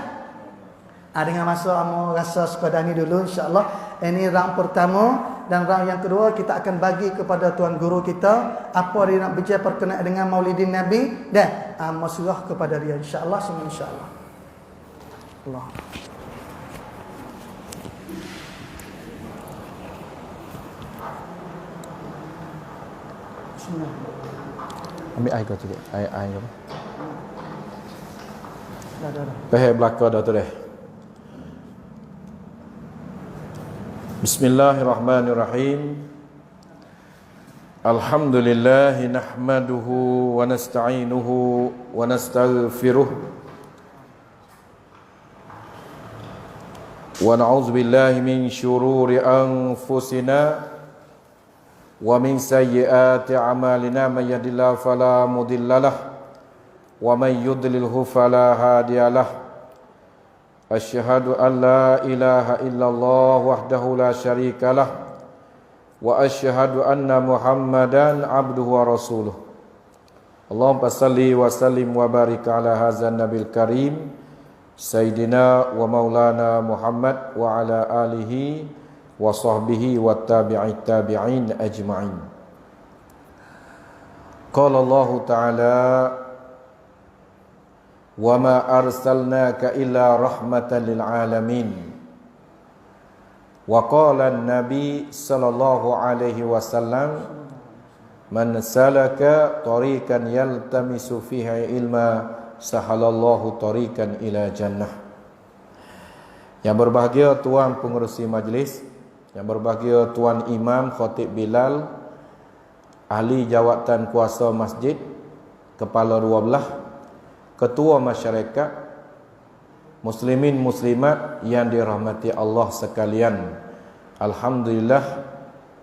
Dengan masa amo rasa sekadar ni dulu insya-Allah. Ini round pertama dan round yang kedua kita akan bagi kepada tuan guru kita apa dia nak bincang berkenaan dengan Maulidin Nabi dan amo serah kepada dia insya-Allah semua insya-Allah. Allah. Ambil air kau tu dia. Air apa? Dah. Peheh belakang dah tu deh. Bismillahirrahmanirrahim. Alhamdulillah nahmaduhu wa nasta'inuhu wa nastaghfiruh wa na'udzu billahi min shururi anfusina wa min sayyiati a'malina may yahdihillahu fala mudhillalah wa may yudlilhu fala hadiyalah. Asyhadu an la ilaha illallah wahdahu la syarikalah wa asyhadu anna Muhammadan abduhu wa rasuluh. Allahumma salli wa sallim wa barik ala hadzal nabil karim Sayyidina wa maulana Muhammad wa ala alihi wa sahbihi wa tabi'in ajma'in. Qala Allah Ta'ala wa ma arsalnaka illa rahmatan lil alamin. Wa qala an-nabi sallallahu alaihi wasallam man salaka tariqan yaltamisu fihi ilma sahalallahu tariqan ila jannah. Yang berbahagia tuan pengerusi majlis, yang berbahagia tuan imam khatib Bilal, ahli jawatan kuasa masjid, kepala 12, ketua masyarakat, muslimin muslimat yang dirahmati Allah sekalian. Alhamdulillah,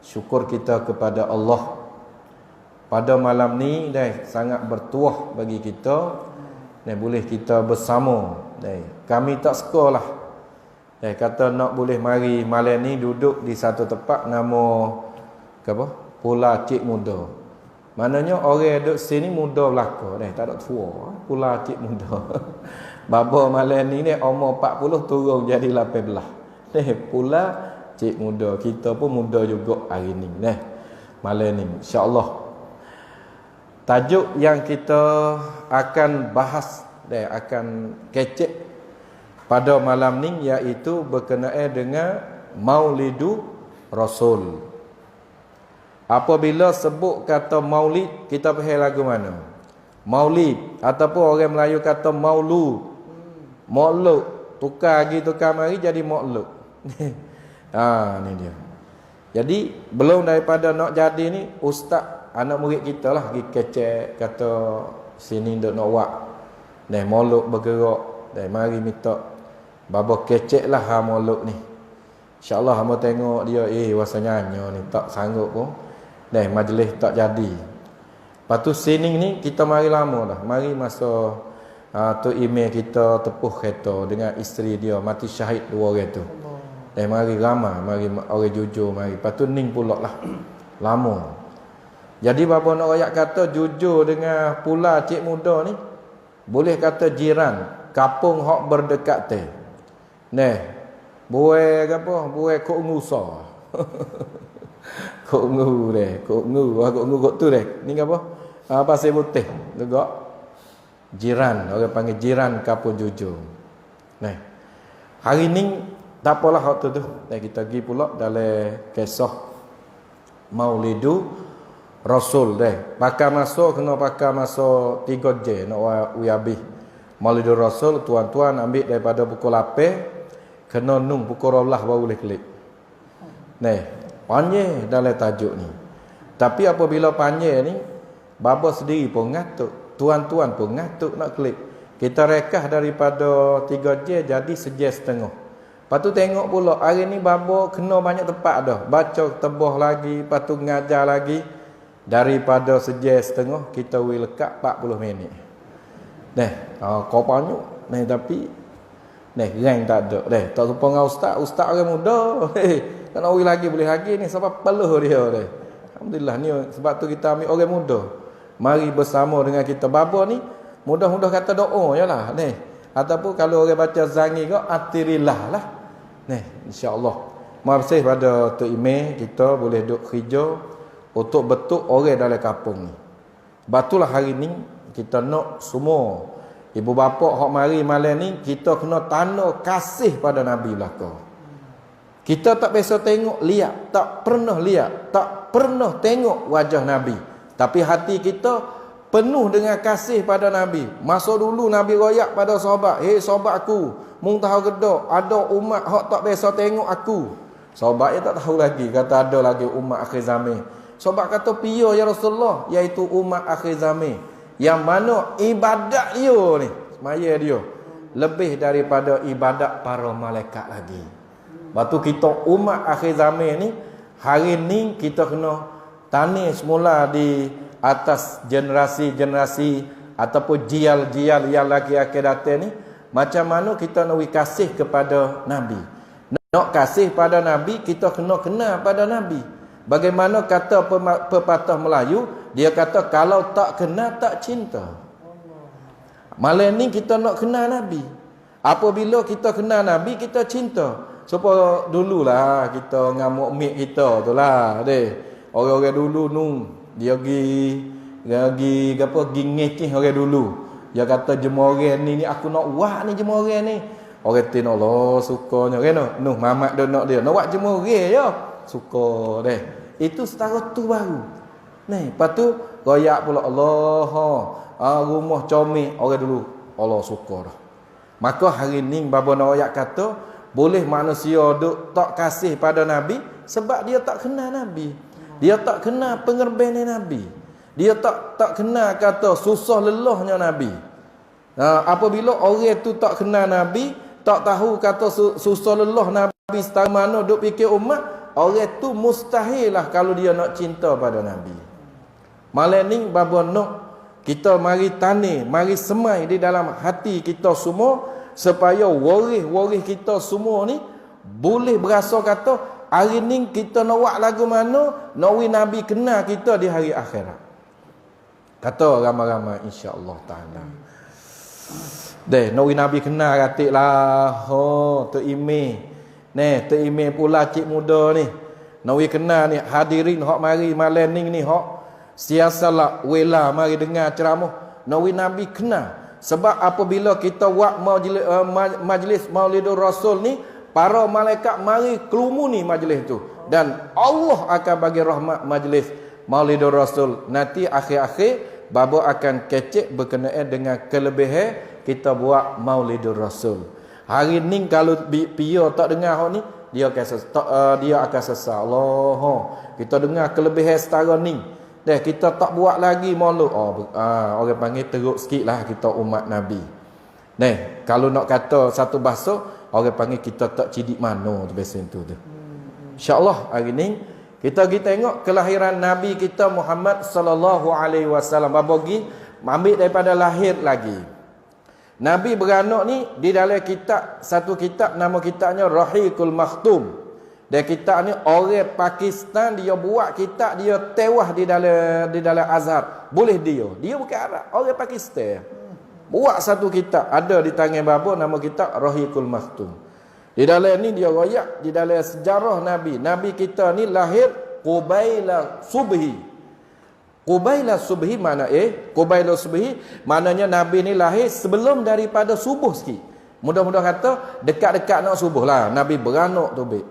syukur kita kepada Allah. Pada malam ni sangat bertuah bagi kita. Boleh kita bersama. Kami tak sekolah. Kata nak boleh mari malam ni duduk di satu tempat nama apa? Pula Cik Muda. Maknanya orang duduk sini muda belaka. Tak ada tua. Pula Cik Muda. Baba malam ni umur 40 turun jadi 18. Pula Cik Muda. Kita pun muda juga hari ni. Malam ni insya-Allah. Tajuk yang kita akan bahas akan kecek pada malam ni iaitu berkenaan dengan Maulidu Rasul. Apabila sebut kata maulid, kita faham lagu mana? Maulid ataupun orang Melayu kata maulud. Maulud, tukar lagi tukar mari jadi maulud. Ni dia. Jadi belum daripada nak jadi ni, ustaz anak murid kita lah pergi kecek kata sini duk nak buat maulud bergerak mari minta baba kecek lah maulud ni. InsyaAllah hamba tengok dia rasanya ni tak sanggup pun majlis tak jadi. Lepas tu sini ni kita mari lama dah. Mari masa tu email kita tepuh kereta dengan isteri dia mati syahid 2 orang tu. Mari ramai, mari orang jujur mari. Lepas tu ning pula lah lama. Jadi bapa nak royak kata jujur dengan pula Cik Muda ni, boleh kata jiran, kapung hok berdekatan. Buai apa? Buai kok ngusa. Kok ngu kok tu Ni apa? Pasir putih. Juga jiran, orang panggil jiran kapung jujur. Hari ni tak apalah hok tu. Kita pergi pula dalam kisah Maulidu Rasul pakai masa kena pakai masa 3 nak habis. Maulidur Rasul tuan-tuan ambil daripada pukul 8 kena nung pukul 12 baru boleh klik. Panjang dalam tajuk ni. Tapi apabila panjang ni bapa sendiri pun ngatuk, tuan-tuan pun ngatuk nak klik. Kita rekah daripada 3 jam jadi 1 jam setengah. Lepas tu tengok pula hari ni bapa kena banyak tempat dah. Baca tebah lagi, lepas tu ngajar lagi. Daripada 1 jam setengah kita boleh lekat 40 minit. Kau banyak tapi rang tak ada. Tak serupa dengan ustaz orang muda. Kan orang lagi boleh lagi ni sebab peluh dia. Alhamdulillah ni sebab tu kita ambil orang muda. Mari bersama dengan kita baba ni mudah-mudah kata doa jelah ataupun kalau orang baca zangi ke atirillah lah. Insya-Allah. Masih pada tu email kita boleh duk kerja untuk betul orang dalam kampung ni. Batulah hari ni kita nak semua ibu bapa hok mari malam ni kita kena tanda kasih pada Nabi belaka. Kita tak biasa tengok lihat, tak pernah lihat, tak pernah tengok wajah Nabi. Tapi hati kita penuh dengan kasih pada Nabi. Masa dulu Nabi royak pada sahabat, sahabat aku, mung tahu gedak ada umat hok tak biasa tengok aku. Sahabat tak tahu lagi kata ada lagi umat akhir zaman. Sahabat kata piyo ya Rasulullah, iaitu umat akhir zaman yang mana ibadat dia ni, semaya dia lebih daripada ibadat para malaikat lagi. Batu kita umat akhir zaman ni hari ni kita kena tani semula di atas generasi-generasi ataupun jial-jial yang lagi akan datang ni, macam mana kita nak kasih kepada Nabi. Nak kasih pada Nabi, kita kena kenal pada Nabi. Bagaimana kata pepatah Melayu, dia kata kalau tak kenal tak cinta. Malam ni kita nak kenal Nabi. Apabila kita kenal Nabi, kita cinta. Supaya dululah kita ngamuk mik kita tu lah. Orang-orang dulu dia pergi ngekeh orang dulu. Dia kata jemoran ni aku nak buat ni jemoran ni. Orang tin Allah sukanya kan noh mamat dah nak dia. Nak buat jemoran je. Suka deh. Itu setara tu baru. Lepas tu royak pula Allah rumah comel orang dulu Allah suka dah. Maka hari ni bapa royak kata boleh manusia duk tak kasih pada Nabi sebab dia tak kenal Nabi. Dia tak kenal pengerbenan Nabi. Dia tak kenal kata susah lelahnya Nabi. Apabila orang tu tak kenal Nabi, tak tahu kata susah lelah Nabi setara mana duk fikir umat, orang tu mustahil lah kalau dia nak cinta pada Nabi. Malam ni bapa nak kita mari tani, mari semai di dalam hati kita semua supaya waris kita semua ni boleh berasa kata hari ni kita nak buat lagu mana, nak Nabi kenal kita di hari akhirat. Kata ramai-ramai insya-Allah taala. Nak Nabi kenal katik lah. Tu email. Tu email pula cik muda ni. Nak kenal ni hadirin hok mari malam ni hok siasalah wela mari dengar ceramah. Nak Nabi kenal. Sebab apabila kita buat majlis Maulidur Rasul ni, para malaikat mari kelumuni majlis tu. Dan Allah akan bagi rahmat majlis Maulidur Rasul. Nanti akhir-akhir babo akan kecek berkenaan dengan kelebihan kita buat Maulidur Rasul. Hari ni kalau pia tak dengar hak ni, dia akan sesal. Allah, kita dengar kelebihan setara ni. Kita tak buat lagi maulud. Orang panggil teruk sikitlah kita umat Nabi. Kalau nak kata satu bahasa, orang panggil kita tak cidik mano tu biasa tu. Insya-Allah hari ni kita pergi tengok kelahiran Nabi kita Muhammad sallallahu alaihi wasallam. Bagi ambil daripada lahir lagi. Nabi beranak ni di dalam kitab, satu kitab nama kitabnya Rahiqul Makhtum. Dan kitab ni orang Pakistan dia buat kitab, dia tewas di dalam Azhar. Boleh dia bukan Arab, orang Pakistan. Buat satu kitab ada di tangan bapa nama kitab Rahiqul Makhtum. Di dalam ni dia royak di dalam sejarah Nabi. Nabi kita ni lahir Qubaila Subhi. Qubaila Subhi mana Qubaila Subhi maknanya Nabi ni lahir sebelum daripada subuh sikit. Mudah-mudahan kata dekat-dekat nak subuh lah Nabi beranak tu baik.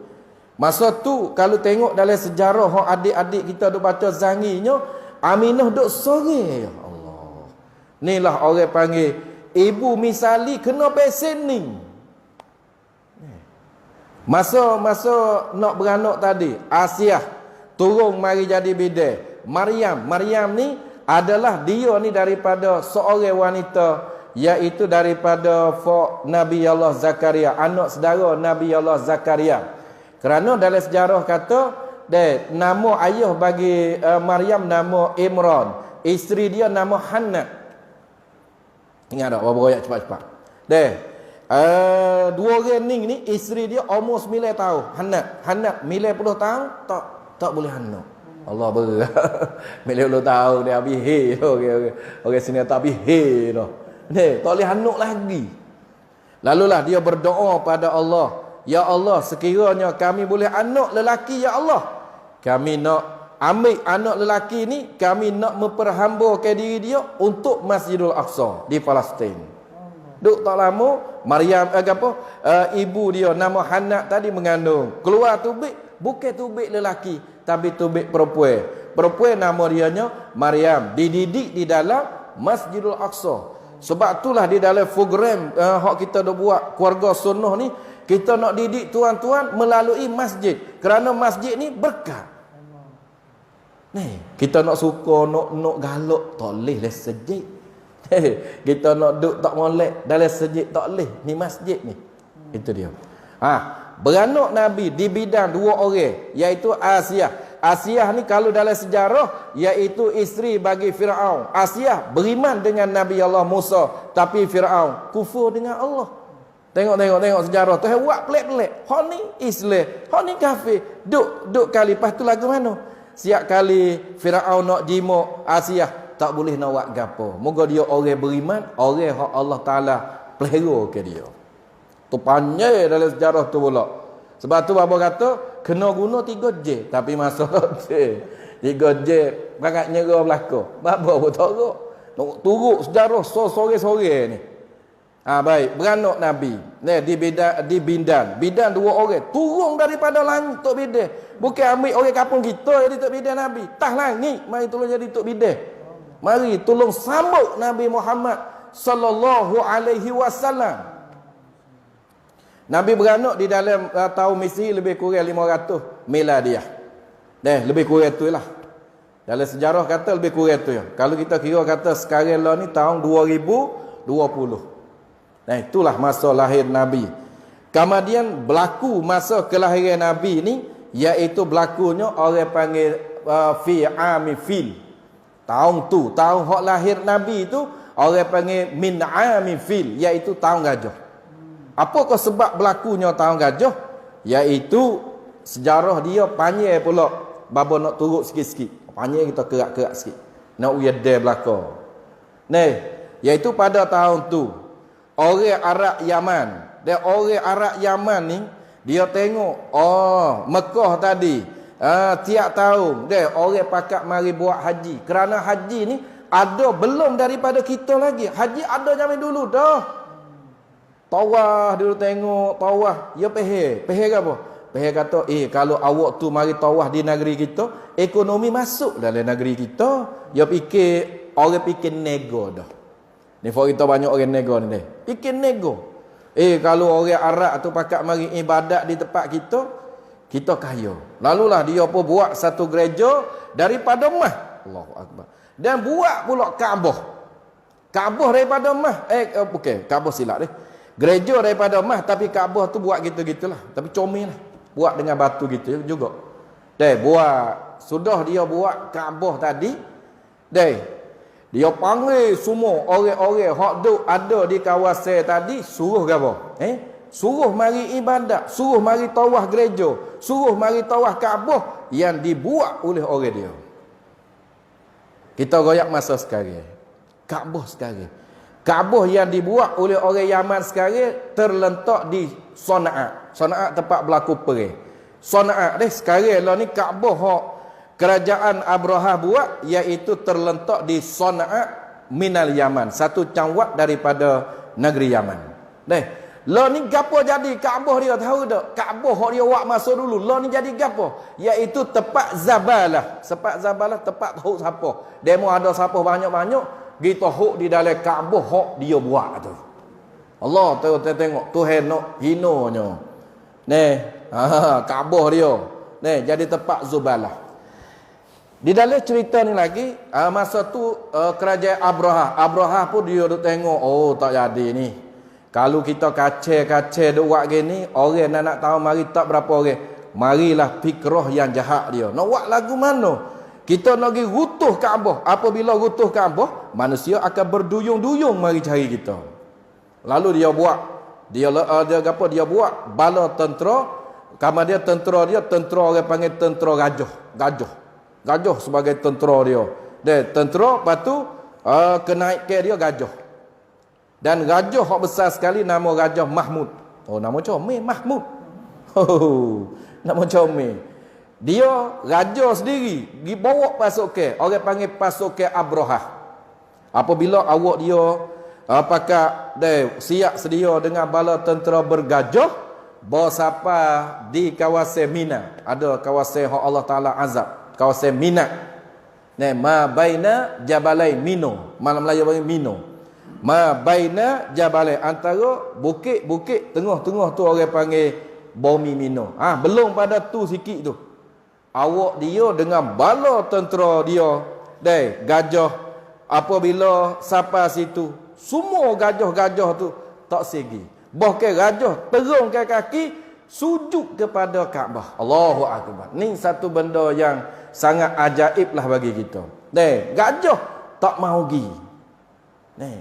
Masa tu kalau tengok dalam sejarah hak adik-adik kita duk baca zanginya, Aminah duk sore. Ya Allah. Inilah orang panggil ibu misali kena pesen ni. Masa nak beranak tadi, Asiah turun mari jadi bidai. Maryam ni adalah dia ni daripada seorang wanita, iaitu daripada Nabi Allah Zakaria, anak saudara Nabi Allah Zakaria. Kerana dalam sejarah kata nama ayah bagi Maryam nama Imran, isteri dia nama Hannah. Ingat tak berapa royak cepat-cepat. Dua orang ni isteri dia umur 9 tahun. Hannah 90 tahun tak boleh anak. Allah berat. 90 tahun dia habis orang sini tak habis dah. Tak boleh anak lagi. Lalulah dia berdoa pada Allah. Ya Allah, sekiranya kami boleh anak lelaki, ya Allah, kami nak ambil anak lelaki ni, kami nak memperhambakan diri dia untuk Masjidul Aqsa di Palestin. Duk tak lama Maryam ibu dia nama Hannah tadi mengandung. Keluar tubik, bukan tubik lelaki tapi tubik perempuan. Perempuan nama dianya Maryam, dididik di dalam Masjidul Aqsa. Sebab itulah di dalam program hak kita dah buat keluarga sunnah ni, kita nak didik tuan-tuan melalui masjid. Kerana masjid ni berkat. Kita nak suka, nak galak, tak boleh lah sejid. Kita nak duduk tak molek dalam sejid, tak boleh. Ni masjid ni. Itu dia. Beranak Nabi di bidang dua orang, iaitu Asiah. Asiah ni kalau dalam sejarah, iaitu isteri bagi Fir'aun. Asiah beriman dengan Nabi Allah Musa, tapi Fir'aun kufur dengan Allah. Tengok sejarah tu buat pelik-pelik. Hak ni Islam, hak ni kafir. Duk kali lepas tu lagu mana? Siap kali Firaun nak jima Asiah, tak boleh nak buat gapo. Moga dia orang beriman, orang hak Allah Taala pelihara ke dia. Tu panjang dalam sejarah tu pula. Sebab tu bapa kata kena guna 3J, tapi masalah je 3J pakat nyerah belaka. Bapa pun teruk. Nak turut sejarah sore-sore ni. Baik, beranak Nabi. Di Bindan. Bindan 2 orang. Turun daripada langit Tok Bidan. Bukan ambil orang kampung kita jadi Tok Bidan Nabi. Tah langit, mari tolong jadi Tok Bidan. Mari tolong sambut Nabi Muhammad sallallahu alaihi wasallam. Nabi beranak di dalam tahun Misi lebih kurang 500 Miladiah. Lebih kurang tu lah. Dalam sejarah kata lebih kurang tu ya. Kalau kita kira kata sekarang lah ni tahun 2020. Itulah masa lahir Nabi. Kemudian berlaku masa kelahiran Nabi ni, iaitu berlakunya orang panggil fi ami fil. Tahun tu, tahun hak lahir Nabi tu orang panggil min ami fil, iaitu tahun gajah. Apakah sebab berlakunya tahun gajah? Iaitu sejarah dia panjang pula. Baba nak turut sikit-sikit. Panjang kita kerak-kerak sikit. Nak uyadai belaka. Iaitu pada tahun tu orang Arab Yaman. Dan orang Arab Yaman ni dia tengok Mekah tadi tiap tahun dia orang pakat mari buat haji. Kerana haji ni ada belum daripada kita lagi. Haji ada zaman dulu dah. Tawaf dulu tengok tawaf. Ya pehe ke apa? Pehe kata kalau awak tu mari tawaf di negeri kita, ekonomi masuk dalam negeri kita. Ya fikir orang fikir nego dah. Ni for kita banyak orang nego ni. Fikir nego. Kalau orang Arab tu pakat mari ibadat di tempat kita kaya. Lalulah dia pun buat satu gereja daripada emas. Allahu Akbar. Dan buat pula Kaabah. Kaabah daripada emas. Kaabah silap deh. Gereja daripada emas tapi Kaabah tu buat gitu-gitulah. Tapi comel lah. Buat dengan batu gitu juga. Sudah dia buat Kaabah tadi. Dia panggil semua orang-orang hak duk ada di kawasan tadi, suruh apa? Suruh mari ibadat, suruh mari tawaf gereja, suruh mari tawaf Kaabah yang dibuat oleh orang dia. Kita royak masa sekarang. Kaabah sekarang. Kaabah yang dibuat oleh orang Yaman sekarang terletak di Sana'a. Sana'a tempat berlaku perang. Sana'a sekarang lah ni Kaabah hak kerajaan Abraha buat, iaitu terletak di Sana'a minal Yaman, satu cangwat daripada negeri Yaman. Lah ni gapo jadi Kaabah dia tahu tak? Kaabah hak dia buat masa dulu. Lah ni jadi gapo? Iaitu tempat Zabalah. Tempat Zabalah tempat hok siapa? Demo ada siapa banyak-banyak, kita hok di dalam Kaabah hak dia buat tu. Allah tengok Tuhan nak hinonya. Kaabah dia. Jadi tempat Zubalah. Di dalam cerita ni lagi, masa tu kerajaan Abraha pun dia duk tengok, tak jadi ni. Kalau kita kacau duk buat gini, orang nak tahu mari tak berapa orang. Marilah fikrah yang jahat dia. Nak buat lagu mana? Kita nak pergi rutuh Kaabah. Apabila rutuh Kaabah, manusia akan berduyung-duyung mari cari kita. Lalu dia buat, dia buat bala tentera. Kemudian tentera orang panggil tentera gajah sebagai tentera dia. Tentera, lepas tu kenaikkan dia gajah. Dan gajah yang besar sekali nama gajah Mahmud. Nama comel Mahmud. Nama comel. Dia raja sendiri dibawa pasukan. Orang panggil pasukan Abraha. Apabila awak dia pakat siap sedia dengan bala tentera bergajah, bawa siapa di kawasan Mina. Ada kawasan yang Allah Ta'ala azab. Kawasan Mina. Ma baina jabalai Mino. Malam Melayu panggil Mino. Ma baina jabalai, antara bukit-bukit tengah-tengah tu orang panggil bumi Mino. Belum pada tu sikit tu. Awak dia dengan bala tentera dia, gajah, apabila sampai situ, semua gajah-gajah tu tak segi. Bahkan gajah terungkan kaki sujud kepada Kaabah. Allahu Akbar. Ni satu benda yang sangat ajaib lah bagi kita. Gajah tak mau pergi.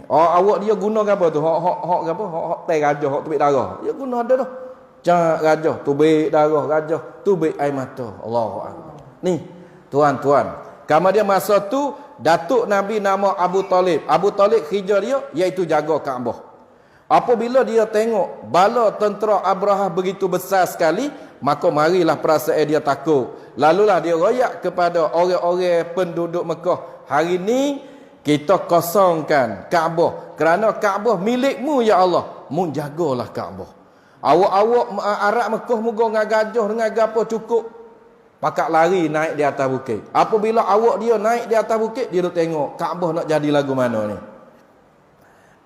Awak dia guna apa tu? Hak apa? Hak tai gajah, hak tubik darah. Dia guna ada dah. Cak gajah, tubik darah gajah, tubik air mata. Allahu Akbar. Ni, tuan-tuan. Kemudian masa tu Datuk Nabi nama Abu Talib. Abu Talib kerja dia iaitu jaga Kaabah. Apabila dia tengok bala tentera Abrahah begitu besar sekali, maka marilah perasaan dia takut. Lalulah dia royak kepada orang-orang penduduk Mekah, hari ni kita kosongkan Kaabah, kerana Kaabah milikmu ya Allah, mun jagalah Kaabah. Awak-awak Arab Mekah muga dengan gajah dengan gapo cukup, pakak lari naik di atas bukit. Apabila awak dia naik di atas bukit, dia duk tengok Kaabah nak jadi lagu mana ni.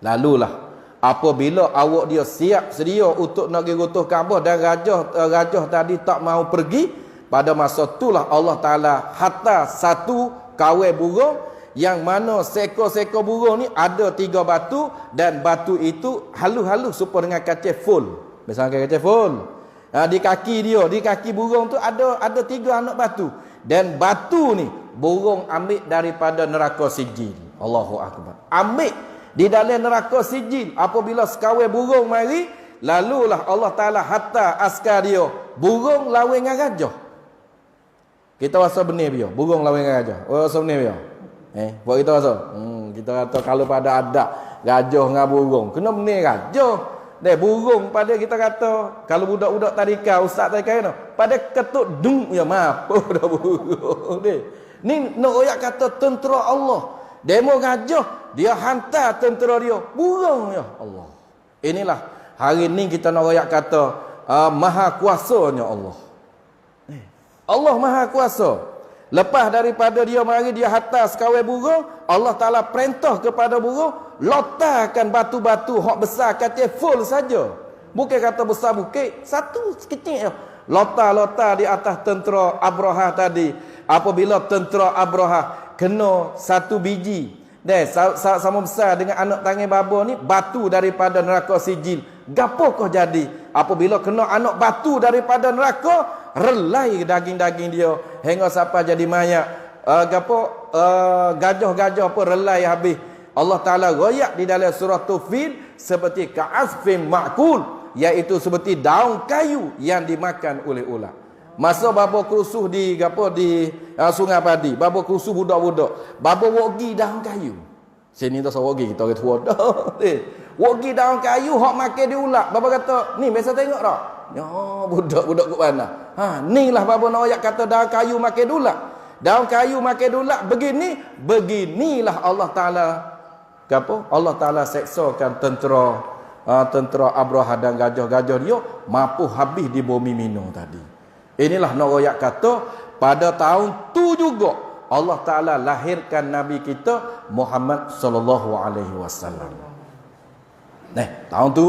Lalulah apabila awak dia siap sedia untuk nak pergi runtuh Kaabah dan gajah tadi tak mau pergi, pada masa itulah Allah Taala hantar satu kawai burung, yang mana seekor-seekor burung ni ada 3 batu, dan batu itu halus-halus supaya dengan kaca full. Misalnya kaca full. Di kaki dia, di kaki burung tu ada 3 anak batu, dan batu ni burung ambil daripada neraka Sijil. Allahu akbar. Ambil di dalam neraka Sijil. Apabila sekawai burung mari, lalulah Allah Taala hantar askar dia, burung lawan dengan gajah. Kita rasa benih dia, burung lawan dengan gajah. Oh, rasa benih dia. Buat kita rasa. Kita kata kalau pada adat gajah dengan burung, kena benih gajah. Burung pada kita kata, kalau budak-budak tadika, ustaz tadika ni, pada ketuk dung ya mampu dah burung. Ni nak royak kata tentera Allah. Demo gajah, dia hantar tentera dia, burung ya Allah. Inilah hari ni kita nak royak kata maha kuasanya Allah. Allah maha kuasa. Lepas daripada dia mari dia hantar sekawai burung, Allah Taala perintah kepada burung, lotarkan batu-batu hak besar kata full saja. Bukan kata besar bukit, satu kecil je. Lotar-lotar di atas tentera Abrahah tadi. Apabila tentera Abrahah kena satu biji, sama besar dengan anak tangan baba ni, batu daripada neraka Sijil. Gapo kau jadi? Apabila kena anak batu daripada neraka, relai daging-daging dia hingga sampai jadi mayat. Gajah-gajah pun relai habis. Allah Taala royak di dalam surah Tufil seperti ka'asfin ma'kul, iaitu seperti daun kayu yang dimakan oleh ular. Masa babo kerusuh di Sungai Padi, babo kerusuh budak-budak, babo wogi daun kayu. Sini tak wogi kita orang tua dah. Wogi daun kayu hak makan di ular. Babo kata, "Ni biasa tengok tak? Ya, budak-budak kat mana? Ni lah babo nak ayat kata daun kayu makan ular. Daun kayu makan ular beginilah Allah Taala Allah Taala seksakan tentera Abrahah dan gajah-gajah dia mampu habis di bumi minum tadi. Inilah nak royak kata pada tahun tu juga Allah Taala lahirkan Nabi kita Muhammad sallallahu alaihi wasallam. Tahun tu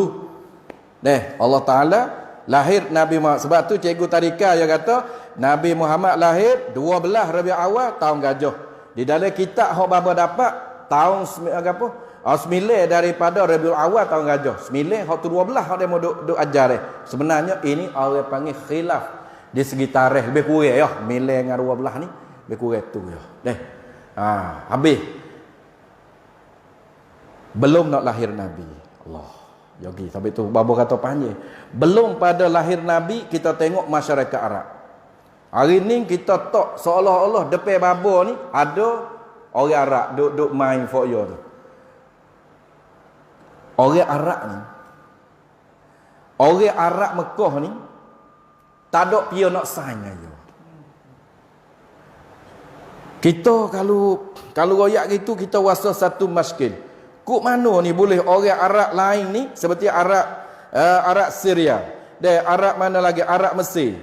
Allah Taala lahir Nabi Muhammad. Sebab tu cikgu tadika dia kata Nabi Muhammad lahir 12 Rabiul Awal tahun gajah. Di dalam kitab hak bapa dapat tahun 9 daripada Rabiul Awal tahun gajah. 9 hak tu 12 hak dia mau duk ajar. Sebenarnya ini orang panggil khilaf di segi tarikh, lebih kurang ya. 9 dengan 12 ni lebih kurang tu ya. Habis. Belum nak lahir Nabi. Allah. Yogi sampai tu babo kata panjang. Belum pada lahir Nabi kita tengok masyarakat Arab. Hari ni kita tak seolah-olah depan babo ni ada orang Arab duk main foyo tu. Orang Arab ni, orang Arab Mekah ni tak ada pia nak sign aja. Kita kalau royak gitu kita rasa satu maskil. Kok mana ni boleh orang Arab lain ni seperti Arab Syria, Arab mana lagi, Arab Mesir,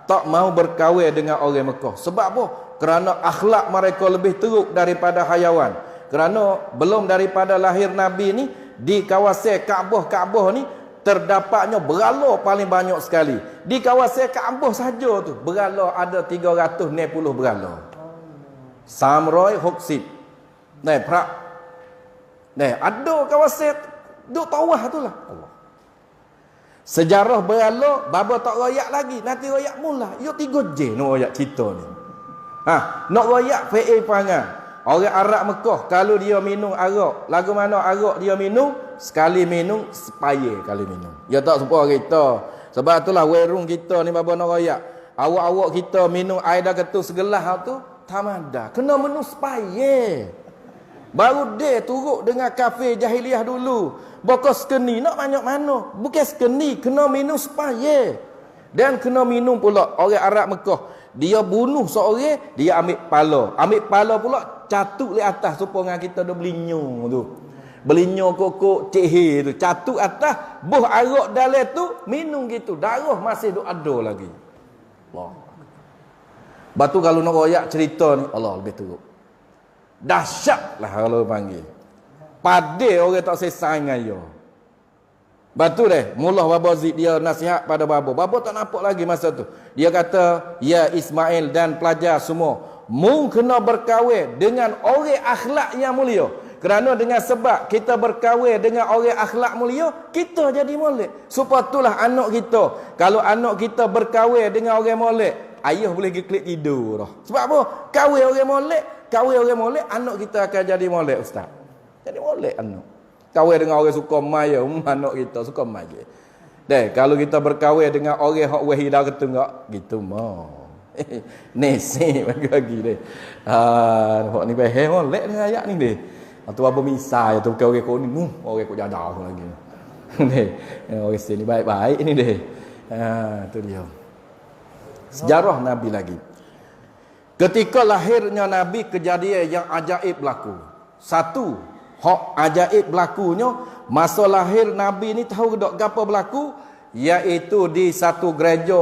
tak mau berkahwin dengan orang Mekah. Sebab apa? Kerana akhlak mereka lebih teruk daripada hayawan. Kerana belum daripada lahir Nabi ni di kawasan Kaabah ni terdapatnya berhala paling banyak sekali. Di kawasan Kaabah saja tu berhala ada 360 berhala. Samroy Hoksit. Ada kawasan duk tawah tu lah. Allah. Sejarah berhala baba tak royak lagi, nanti royak mula. Yo 3J nak royak cerita ni. Nak royak fa'i pangan. Orang Arab Mekah kalau dia minum arak, lagu mana arak dia minum, sekali minum sepaya kali minum. Ya tak serupa kita. Sebab itulah werung kita ni baba nak royak. Awak-awak kita minum air dah ketu segelas tu tamada. Kena minum sepaya. Baru dia turut dengan kafir jahiliah dulu. Bukan sekeni nak banyak mana. Bukan sekeni, kena minum supaya. Dan kena minum pula orang Arab Mekah. Dia bunuh seorang, dia ambil pala. Ambil pala pula catuk di atas supaya kita dah belinyung tu. Belinyung kokok cehir tu, catuk atas, buh arak dalam tu, minum gitu. Darah masih duk ada lagi. Allah. Batu kalau nak royak cerita ni, Allah lebih teruk. Dahsyat lah kalau panggil. Padai orang tak selesai dengan dia. Batu deh, mula Baba Zid dia nasihat pada Baba. Baba tak nampak lagi masa tu. Dia kata, ya Ismail dan pelajar semua, mu kena berkahwin dengan orang akhlak yang mulia. Kerana dengan sebab kita berkahwin dengan orang akhlak mulia, kita jadi molek. Supaya itulah anak kita. Kalau anak kita berkahwin dengan orang molek, ayah boleh klik tidur dah. Sebab apa? Kahwin orang molek, anak kita akan jadi molek, ustaz. Jadi molek anak. Kahwin dengan orang suka mai, anak kita suka mai. Deh, kalau kita berkahwin dengan orang hak wahida ketunggak, gitu mau. Nesi bagi deh. Hak ni bahaya molek dengan ayat ni deh. Atau apa misal tu bukan orang kau ni, orang kau jauh lagi. Deh, orang sini baik-baik ni deh. Tu dia. Sejarah Nabi lagi. Ketika lahirnya Nabi, kejadian yang ajaib berlaku. Satu, hak ajaib berlakunya masa lahir Nabi ni tahu tak gapo berlaku? Iaitu di satu gereja,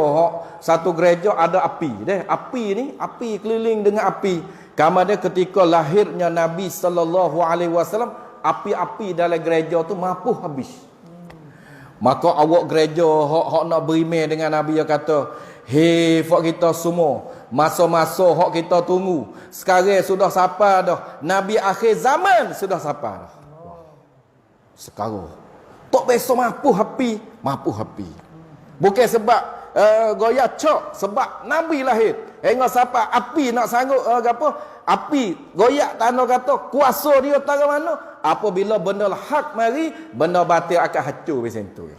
satu gereja ada api. Api ni, api keliling dengan api. Kamar dia ketika lahirnya Nabi sallallahu alaihi wasallam, api-api dalam gereja tu mampu habis. Maka awak gereja hak nak berimeh dengan Nabi, dia kata, hei fak kita semua, masa-masa hak kita tunggu sekarang sudah sampai dah. Nabi akhir zaman sudah sampai dah. Sekarang tak besok mampu happy. Bukan sebab goyak cok, sebab Nabi lahir. Hingga sampai api nak sanggup api goyak tanah kata kuasa dia tara mana? Apabila benda hak mari, benda batil akan hancur macam tu.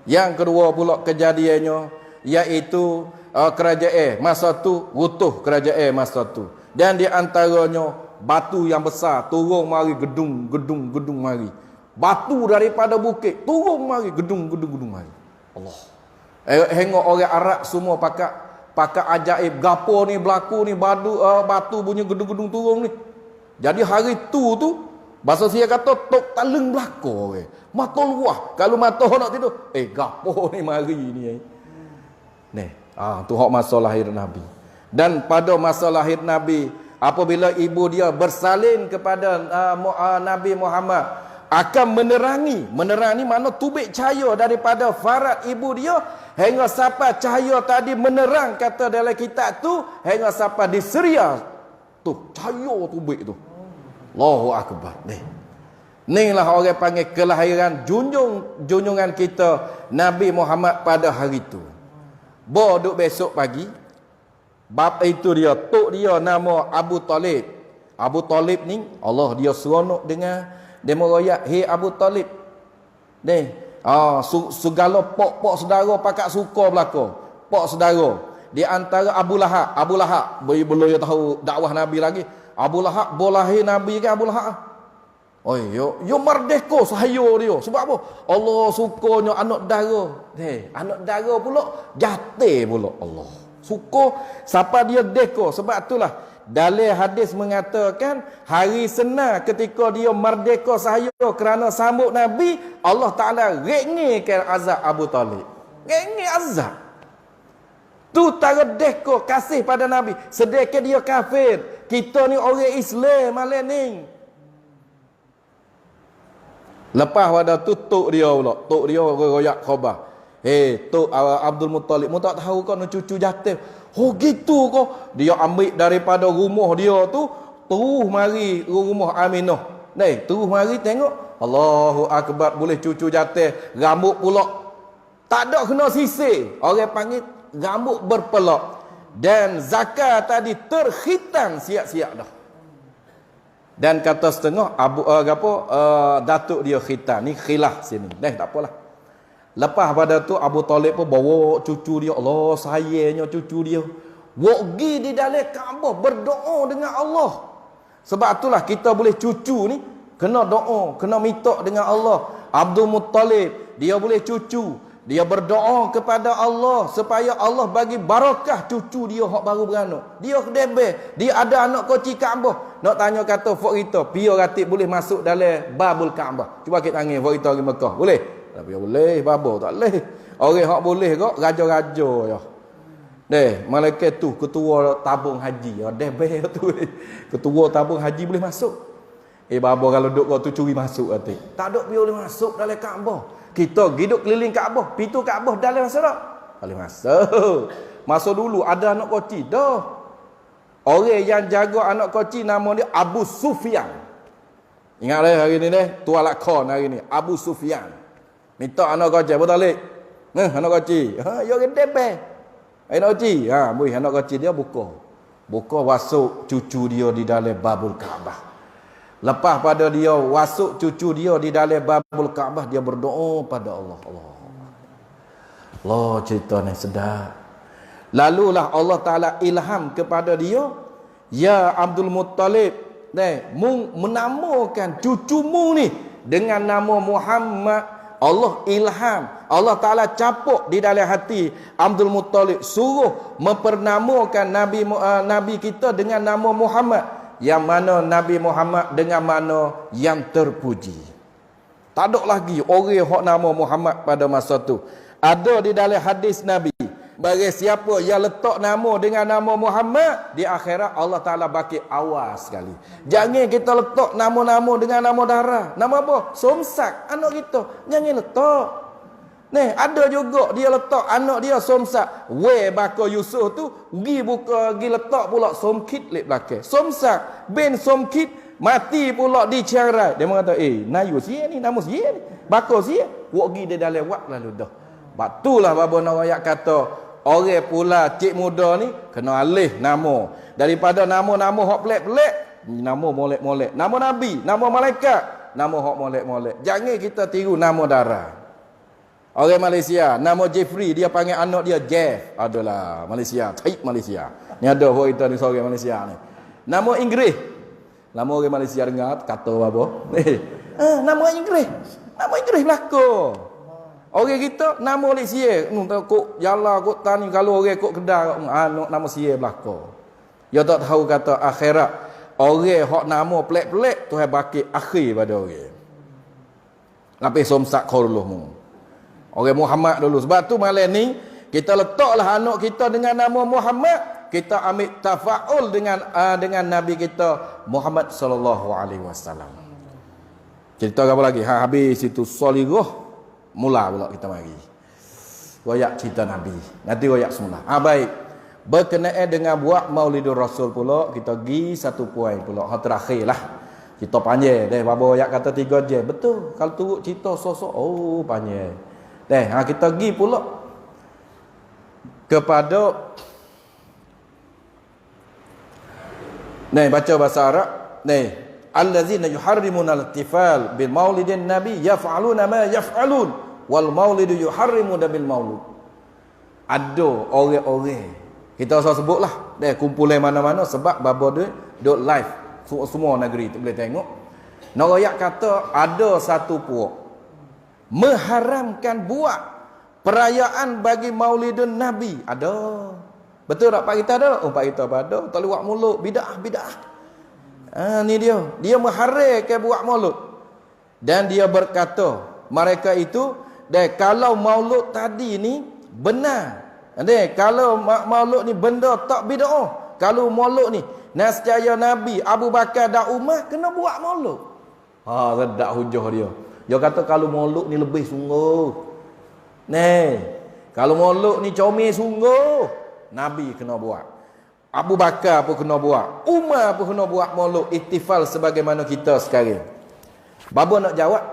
Yang kedua pula kejadiannya iaitu kerajaan masa tu runtuh kerajaan masa tu. Dan di antaranya batu yang besar turun mari gedung mari. Batu daripada bukit turun mari gedung mari. Allah. Hingga orang Arab semua pakai ajaib gapo ni berlaku ni batu bunyi gedung turun ni. Jadi hari tu bahasa saya kata tok taleng belako mata luah. Kalau mata nak tidur, gapo ni mari ni. Nih, tu hak masa lahir Nabi. Dan pada masa lahir Nabi, apabila ibu dia bersalin kepada Nabi Muhammad, akan menerangi mana tubik cahaya daripada farad ibu dia, hingga sampai cahaya tadi menerang, kata dalam kitab tu, hingga sampai di Syria tu cahaya tubik tu. Allahu akbar. Inilah orang panggil kelahiran junjungan kita Nabi Muhammad pada hari tu. Boduk besok pagi, bab itu dia, tok dia nama Abu Talib. Abu Talib ni Allah dia seronok dengan dia meroyak, hei Abu Talib. Segala pok saudara pakak suka belaka. Pok saudara. Di antara Abu Lahab belum tahu dakwah Nabi lagi. Abu Lahab boleh Nabi ke Abu Lahab? Yo merdeka sahayo dia. Sebab apa? Allah sukanya anak dara. Anak dara pula jatuh pula Allah. Suka siapa dia deka. Sebab itulah dalam hadis mengatakan hari senang ketika dia merdeka sahaja kerana sambut Nabi, Allah Ta'ala ringikan azab Abu Talib. Ringi azab. Tu tara deka kasih pada Nabi. Sedekah dia kafir. Kita ni orang Islam malam ni. Lepas pada tu tok dia pula. Tok dia royak khabar. Tok Abdul Muttalib, mu tak tahu kau nak cucu jatuh. Gitu kau. Dia ambil daripada rumah dia tu, terus mari rumah Aminah. Terus mari tengok. Allahu akbar, boleh cucu jatuh. Rambut pula tak ada kena sisir. Orang panggil rambut berpelak. Dan zakat tadi terkhitan siap-siap dah. Dan kata setengah datuk dia khitan. Ni khilaf sini. Tak apalah. Lepas pada tu Abu Talib pun bawa cucu dia. Allah sayangnya cucu dia. Wagi di dalam Kaabah berdoa dengan Allah. Sebab itulah kita boleh cucu ni kena doa, kena minta dengan Allah. Abdul Muttalib, dia boleh cucu. Dia berdoa kepada Allah supaya Allah bagi barakah cucu dia hak baru beranak. Dia kedebeh, dia ada anak kecil Kaabah. Nak tanya kata fok kita, pia ratik boleh masuk dalam babul Kaabah. Cuba kita tangan fok kita pergi Mekah. Boleh? Tapi boleh, babo tak boleh. Orang hak boleh kok raja-raja ya. Deh, malaikat tu ketua tabung haji. Ya debeh tu. Ketua tabung haji boleh masuk. Babo kalau duk kau tu curi masuk hati. Tak duk pia boleh masuk dalam Kaabah. Kita hidup keliling Kaabah, pintu Kaabah dalam masa tak? Boleh masuk. Masa dulu ada anak kecil dah. Orang yang jaga anak kecil nama dia Abu Sufyan. Ingat dah hari ni deh, tua lakon hari ni, Abu Sufyan. Minta anak kecil betul tak? Anak kecil. Ya orang debeh. Anak kecil, anak kecil dia buka masuk cucu dia di dalam babul Kaabah. Lepas pada dia wasuk cucu dia di dalam babul Kaabah, dia berdoa pada Allah. Allah cerita ni sedap. Lalulah Allah Ta'ala ilham kepada dia, ya Abdul Muttalib, menamakan cucumu ni dengan nama Muhammad. Allah ilham, Allah Ta'ala capuk di dalam hati Abdul Muttalib, suruh mempernamakan Nabi kita dengan nama Muhammad. Yang mana Nabi Muhammad dengan mana yang terpuji. Tak ada lagi orang hak nama Muhammad pada masa tu. Ada di dalam hadis Nabi, bagi siapa yang letak nama dengan nama Muhammad, di akhirat Allah Ta'ala bagi awas sekali. Jangan kita letak nama-nama dengan nama darah. Nama apa? Somsak anak kita. Jangan letak. Ada juga dia letak anak dia Somsak. Bako Yusuf tu pergi letak pula Somkit lek belakang. Somsak bin Somkit mati pula di Chiangrai. Dia mengata, Nayu sia ni, nama sia ni. Bako sia, wak pergi dia dalam wak lalu dah. Batulah babo nak ayat kata, orang pula cik muda ni kena alih nama. Daripada nama-nama hak pelik-pelik, nama molek-molek. Nama Nabi, nama malaikat, nama hak molek-molek. Jangan kita tiru nama darah. Orang Malaysia, nama Jeffrey, dia panggil anak dia Jeff. Adalah Malaysia, type Malaysia. Ni ada orang kita ni seorang Malaysia ni. Nama Inggeris. Nama orang Malaysia dengar kata apa? Nama Inggeris. Nama Inggeris belaka. Orang kita nama Malaysia, kok jala kok tani kalau orang kok kedai nama sia belaka. Dia tak tahu kata akhirat. Orang hak nama pelik-pelik Tuhan baki akhir pada orang. Lapis somsak khurluhmu. Orang Muhammad dulu. Sebab tu malam ni kita letaklah anak kita dengan nama Muhammad. Kita ambil tafaul dengan Nabi kita Muhammad sallallahu alaihi wasallam. Cerita apa lagi? Habis itu Solihah, mula pula kita mari. Royak cerita Nabi. Nanti royak semula. Baik. Berkenaan dengan buat Maulidur Rasul pula, kita pergi satu poin pula. Hal terakhir lah. Cerita panjang. Babo royak kata 3 jam. Betul. Kalau turut cerita sosok, panjang. Kita pergi pula kepada baca bahasa Arab. Allazina yuharrimuna al-ihtifal bil maulidin nabi yaf'aluna ma yaf'alun wal maulidu yuharrimuna bil maulud. Ada orang-orang kita usah sebutlah kumpulan mana-mana sebab babo dia duk live semua negeri tu boleh tengok. Nak royak kata ada satu puak mengharamkan buat perayaan bagi maulidun Nabi. Ada. Betul tak Pak kita ada? Pak kita ada. Tak boleh buat mulut. Bid'ah. Ni dia. Dia mengharamkan buat maulud. Dan dia berkata, mereka itu, kalau maulud tadi ni benar. Kalau maulud ni benda tak bid'ah. Kalau maulud ni nescaya Nabi, Abu Bakar dan Umar kena buat maulud. Redak hujah dia. Dia kata kalau maulud ni lebih sungguh. Kalau maulud ni comel sungguh, Nabi kena buat. Abu Bakar pun kena buat. Umar pun kena buat maulud ihtifal sebagaimana kita sekarang. Babo nak jawab.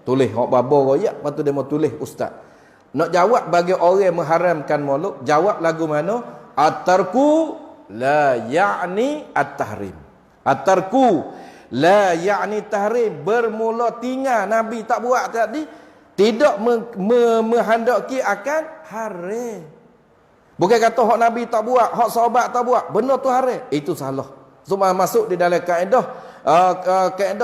Tulis hak babo royak, lepas tu dia mau tulis ustaz. Nak jawab bagi orang yang mengharamkan maulud, jawab lagu mana? At-tarku la ya'ni at-tahrim. At-tarku la ya'ni tahrim, bermula tinggal Nabi tak buat tadi tidak menghendaki akan haram. Bukan kata hak Nabi tak buat, hak sahabat tak buat, benda tu haram. Itu salah. Semua masuk di dalam kaedah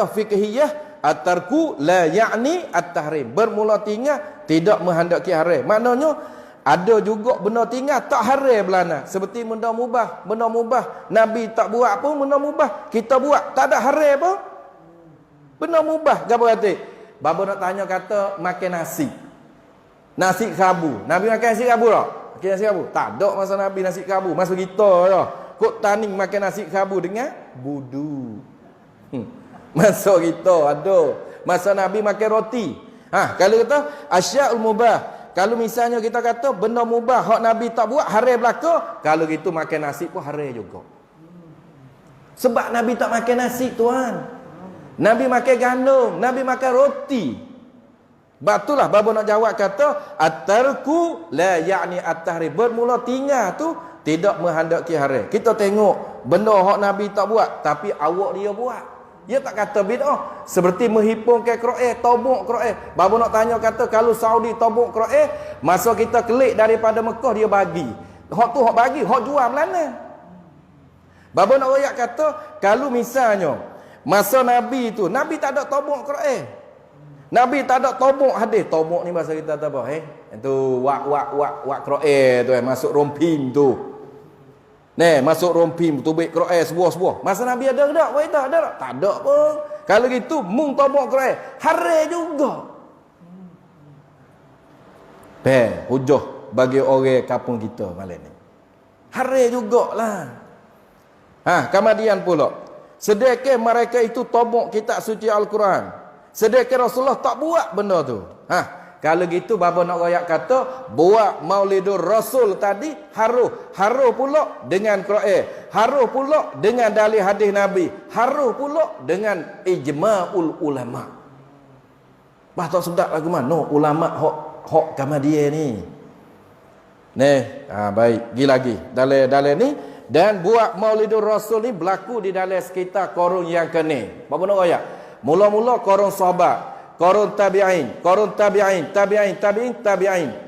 fiqhiyah at-tarku la ya'ni at-tahrim. Bermula tinggal tidak menghendaki haram. Maknanya ada juga benda tinggal tak haram belana. Seperti benda mubah. Benda mubah Nabi tak buat pun benda mubah kita buat. Tak ada haram pun. Benda mubah. Gapo kata? Babo nak tanya kata makan nasi. Nasi kabu. Nabi makan nasi kabu tak? Makan nasi kabu? Tak ada masa Nabi nasi kabu. Masa kita dah. Kok taning makan nasi kabu dengan budu. Masa kita ada. Masa Nabi makan roti. Kalau kata asya'ul mubah. Kalau misalnya kita kata benda mubah hak Nabi tak buat haram belaka, kalau gitu makan nasi pun haram juga. Sebab Nabi tak makan nasi tuan. Nabi makan gandum, Nabi makan roti. Batulah babo nak jawab kata at-tarku la ya'ni at-tahrim. Bermula tinggal tu tidak menghendaki haram. Kita tengok benda hak Nabi tak buat tapi awak dia buat. Dia tak kata bid'ah. Seperti menghipung ke Quran, tobok Quran. Babo nak tanya kata kalau Saudi tobok Quran, masa kita kelik daripada Mekah dia bagi. Hak tu hak bagi, hak jual mana? Babo nak royak kata kalau misalnya masa Nabi tu, Nabi tak ada tobok Quran. Nabi tak ada tobok hadis. Tobok ni bahasa kita apa? Itu wak Quran tu masuk romping tu. Masuk romping tu baik Quran sebuah-sebuah. Masa Nabi ada tak? Ada. Tak ada pun. Kalau gitu mung tobok Quran, haram juga. Hujah bagi orang kampung kita malam ni. Haram jugalah. Kemudian pula sedekah mereka itu tobok kitab suci Al-Quran. Sedekah Rasulullah tak buat benda tu. Kalau gitu bapa nak royak kata buat Maulidur Rasul tadi haruh pula dengan Quran, haruh pula dengan dalil hadis Nabi, haruh pula dengan ijma'ul ulama. Bah tak sedap lagu mana ulama hok dia ni. Baik, gi lagi. Dalil ni dan buat Maulidur Rasul ni berlaku di dalam sekitar korun yang kene. Bapa nak royak. Mula-mula korun sahabat, korun tabi'in, tabi'in,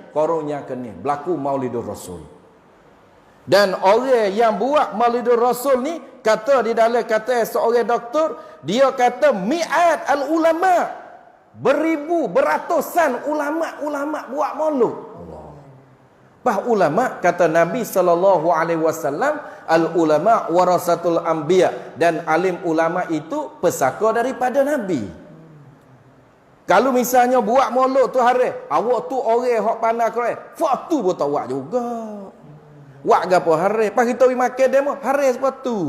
korun yang kene berlaku Maulidur Rasul. Dan orang yang buat Maulidur Rasul ni kata di dalam kata seorang doktor, dia kata mi'at al-ulama, beribu beratusan ulama buat maulud. Bah ulama kata Nabi SAW, al-ulama warasatul anbiya, dan alim ulama itu pesaka daripada Nabi. Kalau misalnya buat maulud tu haram, awak tu orang hak pandai Quran, faktu pun tak buat juga. Buat gapo haram? Pas kita pergi makan demo, haram sepatu.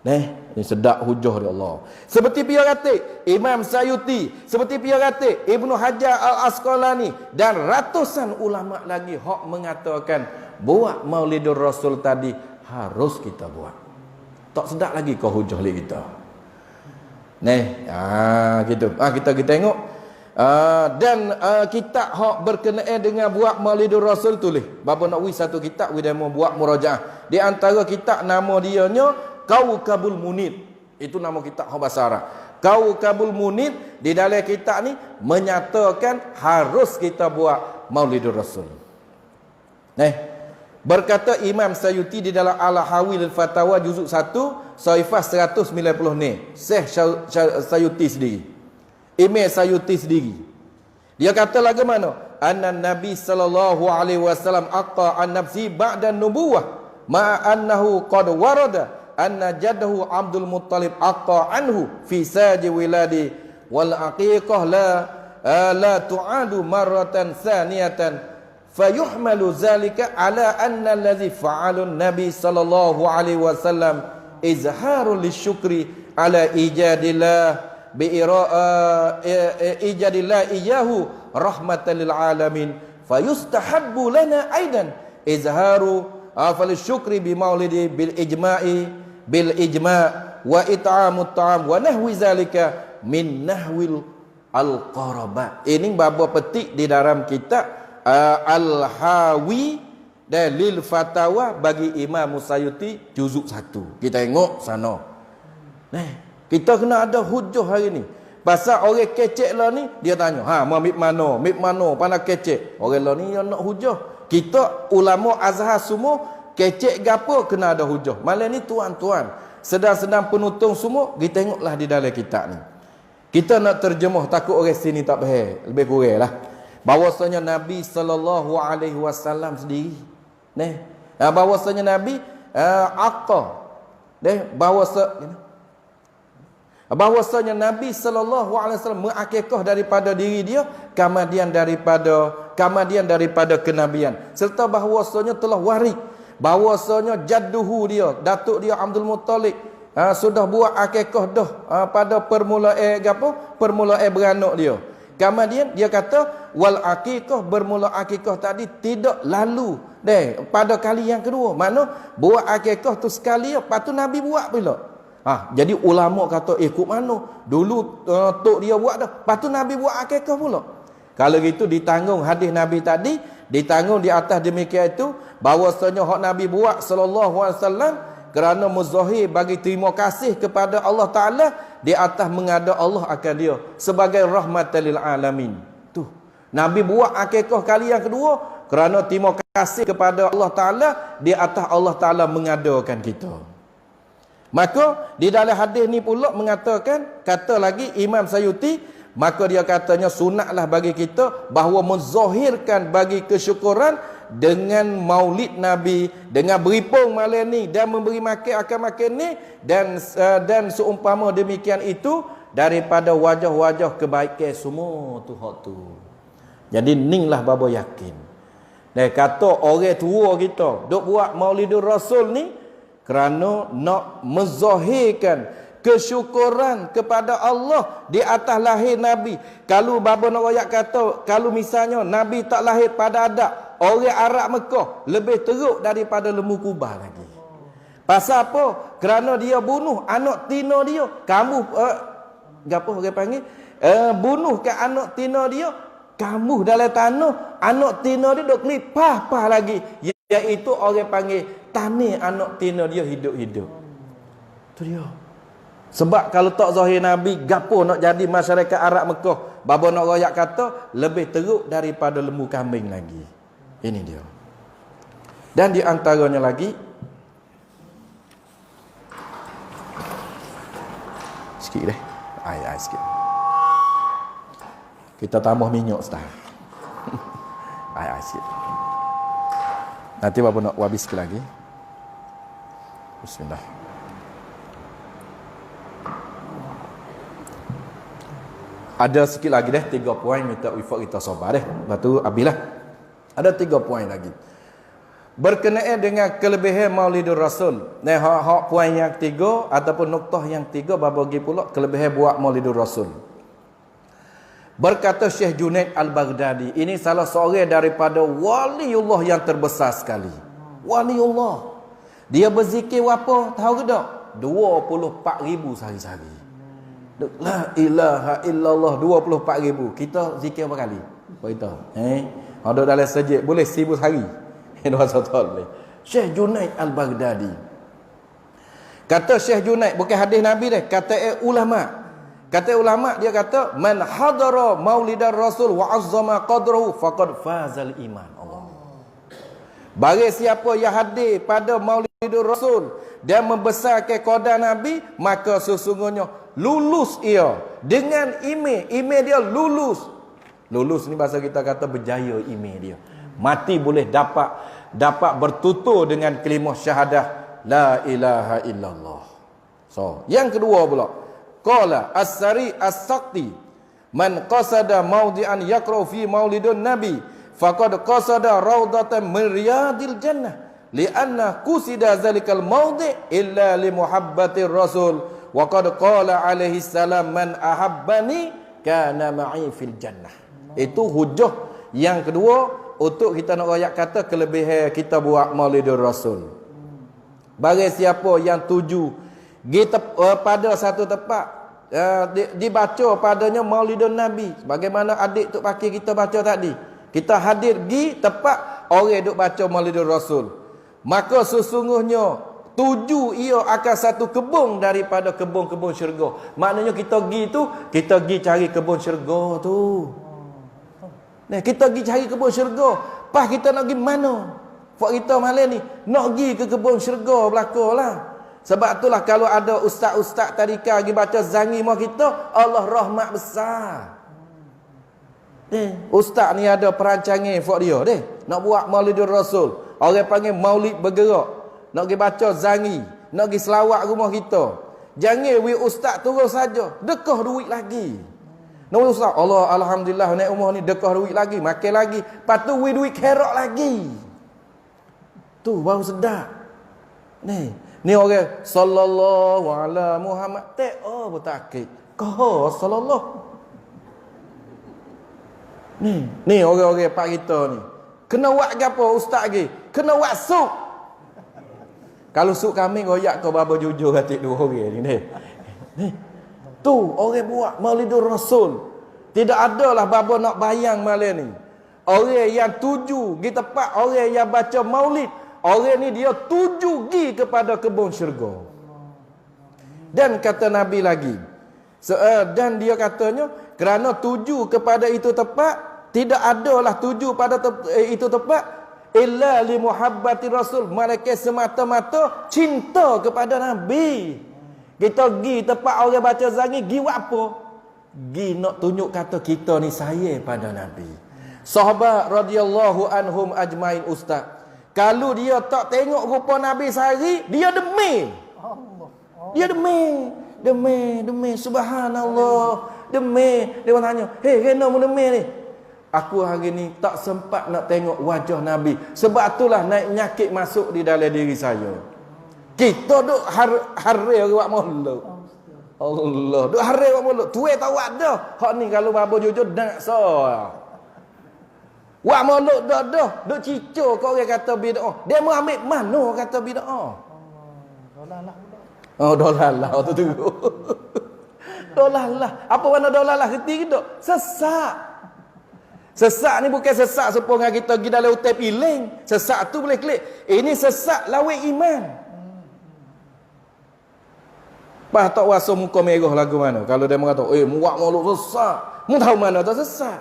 Ni sedap hujah dari Allah. Seperti pihak kata Imam Sayuti, seperti pihak kata Ibnu Hajar Al-Asqalani dan ratusan ulama lagi hak mengatakan buat Maulidur Rasul tadi harus kita buat. Tak sedap lagi kau hujah li kita. Gitu. Kita tengok dan kitab hak berkenaan dengan buat Maulidur Rasul tulis. Bapa nak satu kitab demo buat murajaah. Di antara kitab nama dia nya Kaukabul Munir. Itu nama kitab bahasa Arab. Kaukabul Munir di dalam kitab ni menyatakan harus kita buat Maulidur Rasul. Berkata Imam Sayuti di dalam Al-Hawil Al-Fatawa juzuk 1 Saifah 190 ni. Syekh Sayuti sendiri. Imam Sayuti sendiri. Dia kata lagu mana? Anna Nabi sallallahu alaihi wasallam aqa an nafsi ba'da nubuwah ma annahu qad warada anna jaddahu Abdul Muttalib aqa anhu fi saji wiladi wal aqiqah la tu'adu marratan thaniyatan fayuhmalu zalika ala anna alladhi fa'alun nabi sallallahu alaihi wasallam izharul lisyukri ala ijadillah ijadillah iyahu rahmatan lil alamin fayustahabbu lana aidan izharu fal syukri bi maulidi bil ijma' wa it'amut ta'am wa nahwi zalika min nahwil al-qarabah. Ini bapa petik di dalam kitab Al-Hawi Dalil Fatawa bagi Imam Sayuti juzuk 1. Kita tengok sana. Kita kena ada hujah hari ni. Pasal orang kecek lah ni, dia tanya, mau mip mano, pandai kecek. Orang lah ni yang nak hujah. Kita ulama Azhar semua kecek gapo kena ada hujah. Malam ni tuan-tuan, sedang-sedang penutung semua, kita tengoklah di dalam kitab ni. Kita nak terjemah takut orang sini tak faham, lebih kurang lah. Bahawasanya Nabi SAW sendiri, bahawasanya Nabi bahawasanya Nabi SAW mengakikah daripada diri dia, kemudian daripada kenabian, serta bahawasanya telah waris bahawasanya jadduhu dia, datuk dia Abdul Muttalib sudah buat akikah dah pada permulaan beranak dia. Kemudian dia kata wal akikah, bermula akikah tadi tidak lalu pada kali yang kedua. Mana buat akikah tu sekali, lepas tu Nabi buat pula. Jadi ulama kata ikut mana dulu tok dia buat dah, lepas tu Nabi buat akikah pula. Kalau gitu ditanggung hadis Nabi tadi, ditanggung di atas demikian itu bahawasanya hak Nabi buat sallallahu alaihi wasallam kerana muzahir bagi terima kasih kepada Allah Ta'ala di atas mengada Allah akan dia sebagai rahmatan lil alamin. Tu Nabi buat akikah kali yang kedua kerana terima kasih kepada Allah Ta'ala di atas Allah Ta'ala mengadakan kita. Maka di dalam hadis ni pula mengatakan, kata lagi Imam Sayuti, maka dia katanya sunatlah bagi kita bahawa menzahirkan bagi kesyukuran dengan maulid Nabi, dengan beripung malam ni dan memberi makan akan makan ni dan seumpama demikian itu daripada wajah-wajah kebaikan semua tu hak tu. Jadi ning lah babo yakin. Dan kata orang tua kita duk buat Maulidur Rasul ni kerana nak menzahirkan kesyukuran kepada Allah di atas lahir Nabi. Kalau babo nak royak kata, kalau misalnya Nabi tak lahir pada adat, orang Arab Mekah lebih teruk daripada lembu kubah lagi. Pasal apa? Kerana dia bunuh anak tina dia. Kamu gapo orang panggil? Bunuh ke anak tina dia, kamu dalam tanah, anak tina dia duk kelipah-pah lagi. Iaitu orang panggil tanah anak tina dia hidup-hidup. Tu dia. Sebab kalau tak zahir Nabi, gapo nak jadi masyarakat Arab Mekah? Babo nak royak kata lebih teruk daripada lembu kambing lagi. Ini dia. Dan di antaranya lagi, sikit deh, air sikit. Kita tambah minyak setahun. air sikit. Nanti babo nak habis sikit lagi. Bismillah. Ada sikit lagi 3 poin minta wifak kita sabar Lepas tu habislah. Ada 3 poin lagi. Berkenaan dengan kelebihan Maulidur Rasul. Hak poin yang 3 ataupun noktah yang 3 bagi pula kelebihan buat Maulidur Rasul. Berkata Syekh Junaid Al-Baghdadi, ini salah seorang daripada waliullah yang terbesar sekali. Waliullah. Dia berzikir apa? Tahu ke tak? 24,000 sehari-hari. La ilaha illallah 24,000. Kita zikir berapa kali? Berita. Ada dalam sejid boleh 1000 sehari. Syekh Junaid Al-Baghdadi. Kata Syekh Junaid, bukan hadis Nabi dah, kata ulama. Kata ulama dia kata man hadara maulidar rasul wa azzama qadrahu faqad fazal iman. Allah. Bagi siapa yang hadir pada Maulidur Rasul dan membesarkan qadar Nabi, maka sesungguhnya lulus ia dengan email dia lulus. Lulus ni bahasa kita kata berjaya email dia. Mati boleh dapat bertutur dengan kalimah syahadah la ilaha illallah. So, yang kedua pula, qala as-sari as-saqti man qasada mawdi'an yaqra fi maulidun nabi faqad qasada raudatan min riyadil jannah li'anna qusida zalikal mawdi' illa li muhabbatir rasul wa qad qala alaihi salam man ahabbani kana ma'i fil jannah. Itu hujah yang kedua untuk kita nak royak kata kelebihan kita buat Maulidur Rasul. Bagi siapa yang tuju kita pada satu tempat dibaca padanya Maulidun Nabi, bagaimana adik tok pakir kita baca tadi, kita hadir di tempat orang duk baca Maulidur Rasul, maka sesungguhnya tuju ia akan satu kebun daripada kebun-kebun syurga. Maknanya kita pergi cari kebun syurga tu. Nah, kita pergi cari kebun syurga. Pas kita nak pergi mana? Fak kita malam ni nak pergi ke kebun syurga belakalah. Sebab itulah kalau ada ustaz-ustaz tadika pergi baca zangi mak kita, Allah rahmat besar. Ustaz ni ada perancangan fak dia deh. Nak buat Maulidur Rasul. Orang panggil maulid bergerak. Nak pergi baca zangi, nak pergi selawat rumah kita. Jangan ustaz turun saja, dekah duit lagi. Nak ustaz, Allah alhamdulillah naik umur ni dekah duit lagi, makan lagi, lepas tu duit kerak lagi. Tu baru sedap. Ni orang sallallahu ala Muhammad tak bertakik. Kau sallallahu. Ni orang-orang pak kita ni. Kena buat gapo ustaz lagi? Kena buat sup. Kalau sup kami royak kau baba jujur katik dua orang ni. Tu orang buat Maulidur Rasul. Tidak adalah baba nak bayang malam ni. Orang yang tuju pergi tempat orang yang baca maulid, orang ni dia tuju pergi kepada kebun syurga. Dan kata Nabi lagi, dan dia katanya kerana tuju kepada itu tempat, tidak adalah tuju pada itu tempat illa li muhabbati Rasul, mereka semata-mata cinta kepada Nabi. Kita pergi tempat orang baca zangi, pergi buat apa? Pergi nak tunjuk kata kita ni sayang pada Nabi. Sahabat radhiyallahu anhum ajmain ustaz, kalau dia tak tengok rupa Nabi sehari, dia demi. Dia demi, subhanallah, demi. Dia orang tanya, "Hei, kena mu demi ni?" Aku hari ni tak sempat nak tengok wajah Nabi. Sebab itulah naik nyakit masuk di dalam diri saya. Kita duk hari buat maulud. Allah, duk hari buat maulud. Tuai tak buat dah. Hak ni kalau babo jujur nak so. Buat maulud dah. Duk cicur kau orang kata bid'ah. Dia mau ambil mana kata bid'ah? Dolalah tu. Dolalah. Apa mana dolalah reti ke tak? Sesak ni bukan sesak supaya kita pergi dalam hutan piling. Sesak tu boleh klik. Ini sesak lawan iman. Bah tak wasa muka merah lagu mana? Kalau dia mengata, muak maulud sesak. Mu tahu mana tak sesak?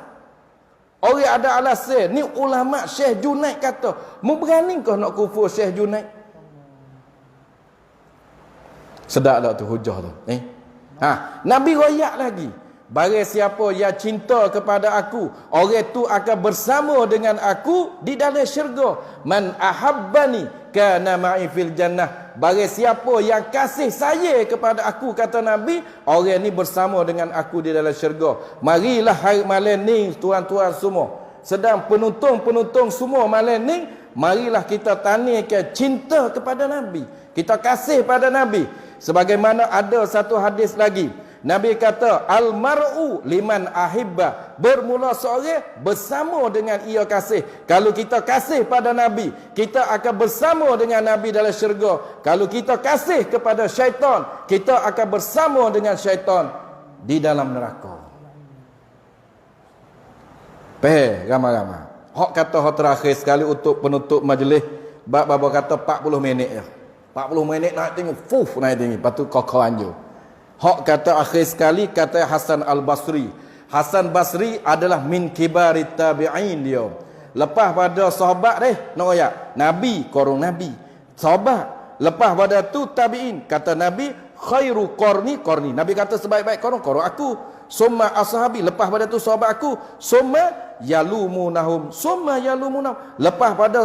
Orang ada alasan. Ni ulama Syekh Junaid kata, mu berani kau nak kufur Syekh Junaid? Sedap tak tu hujah tu? Nabi royak lagi. Barang siapa yang cinta kepada aku, orang tu akan bersama dengan aku di dalam syurga. Man ahabbani kana ma'i fil jannah. Barang siapa yang kasih saya kepada aku, kata Nabi, orang ni bersama dengan aku di dalam syurga. Marilah hari malam ni tuan-tuan semua, sedang penonton-penonton semua malam ni, marilah kita tanikan cinta kepada Nabi. Kita kasih pada Nabi. Sebagaimana ada satu hadis lagi, Nabi kata, al-mar'u liman ahibba. Bermula seorang bersama dengan ia kasih. Kalau kita kasih pada Nabi, kita akan bersama dengan Nabi dalam syurga. Kalau kita kasih kepada syaitan, kita akan bersama dengan syaitan di dalam neraka. Ramai-ramai. Hak kata hak terakhir sekali untuk penutup majlis. Baba kata 40 minit je. 40 minit naik tinggi. Naik tinggi. Lepas tu kau anjur. Hak kata akhir sekali, kata Hasan Al-Basri. Hasan Basri adalah min kibari tabi'in dia. Lepas pada sahabat nak royak. Nabi, korong Nabi. Sahabat. Lepas pada tu tabi'in. Kata Nabi, khairu qarni. Nabi kata sebaik-baik korong aku. Summa ashabi. Lepas pada tu sahabat aku. Summa yalumunahum. Lepas pada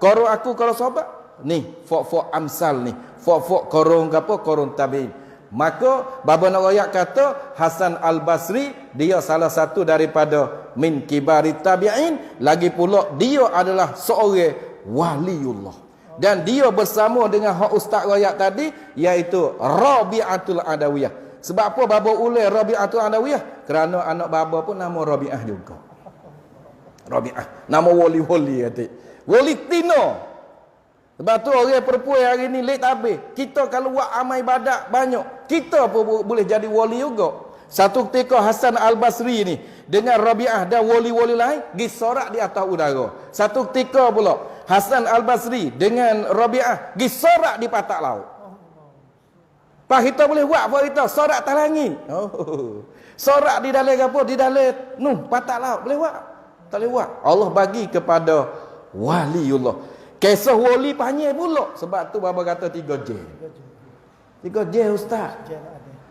korong aku, korong sahabat. Ni, fok-fok amsal ni. Fok-fok korong apa? Korong tabi'in. Maka baba nak royak kata Hasan Al-Basri dia salah satu daripada min kibari tabi'in, lagi pula dia adalah seorang waliullah. Dan dia bersama dengan hak ustaz royak tadi, iaitu Rabi'atul Adawiyah. Sebab apa baba ulai Rabi'atul Adawiyah? Kerana anak baba pun nama Rabi'ah juga. Rabi'ah, nama wali-wali kata. Wali Tino. Sebab tu orang perempuan hari ni late habis. Kita kalau buat amal ibadat banyak, kita pun boleh jadi wali juga. Satu ketika Hasan Al-Basri ni dengan Rabi'ah dan wali-wali lain pergi sorak di atas udara. Satu ketika pula Hasan Al-Basri dengan Rabi'ah pergi sorak di patak laut. Pak kita boleh buat apa kita? Sorak atas langit. Sorak di dalam apa? Di dalam patak laut. Boleh buat? Tak boleh buat. Allah bagi kepada waliullah. Kisah wali panjang pula. Sebab tu bapa kata 3J. 3J ustaz.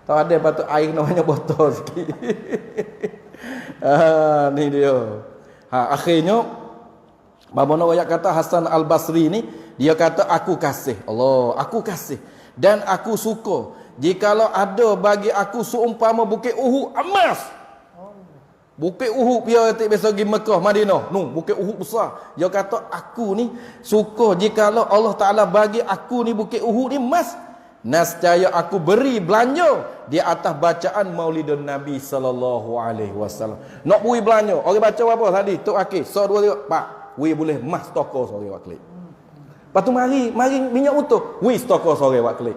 Tak ada patut air namanya botol sikit. Ni dia. Akhirnya bapa nak ayat kata Hasan Al-Basri ni, dia kata aku kasih. Allah, aku kasih dan aku suka jikalau ada bagi aku seumpama bukit Uhud emas. Bukit Uhud dia biasa pergi Mekah, Madinah. Bukit Uhud besar. Dia kata aku ni suka jikalau Allah Taala bagi aku ni bukit Uhud ni emas. Nescaya aku beri belanja di atas bacaan Maulidun Nabi sallallahu alaihi wasallam. Nak beri belanja. Orang baca apa tadi? Tok Akil. So 2 3 pak. We boleh emas toko sore waktu. Lepas tu mari minyak utuh. We toko sore waktu.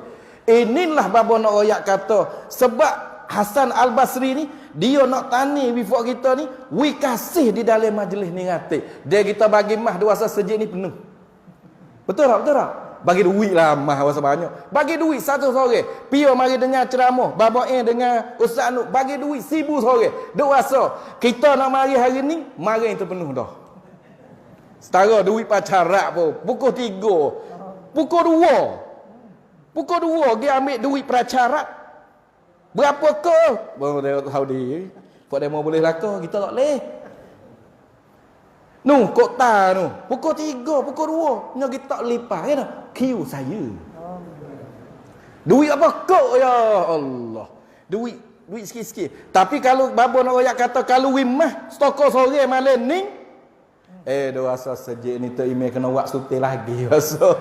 Inilah bapa nak royak kata sebab Hasan Al-Basri ni dia nak tani before kita ni, we kasih di dalam majlis ni ngatik. Dia kita bagi mah dua sejik ni penuh. Betul tak? Betul tak? Bagi duit lah mah wasa banyak. Bagi duit satu sore. Pio mari dengar ceramah, bapa dengan Ustaz Nur bagi duit 1000 sore. Duk rasa kita nak mari hari ni, mari itu penuh dah. Setara duit pacarak pun pukul 3, pukul 2. Pukul 2 dia ambil duit pracarat. Berapa ke? Baru tengok Saudi. Pak demo boleh laka, kita tak boleh. Kota pukul 3, pukul 2. Nya kita tak lipas kan? Kiu saya. Duit apa kok ya Allah. Duit sikit-sikit. Tapi kalau babo nak royak kata kalau wimah stoko sore malam ni, dua rasa sejak ni tu email kena buat sutil lagi rasa.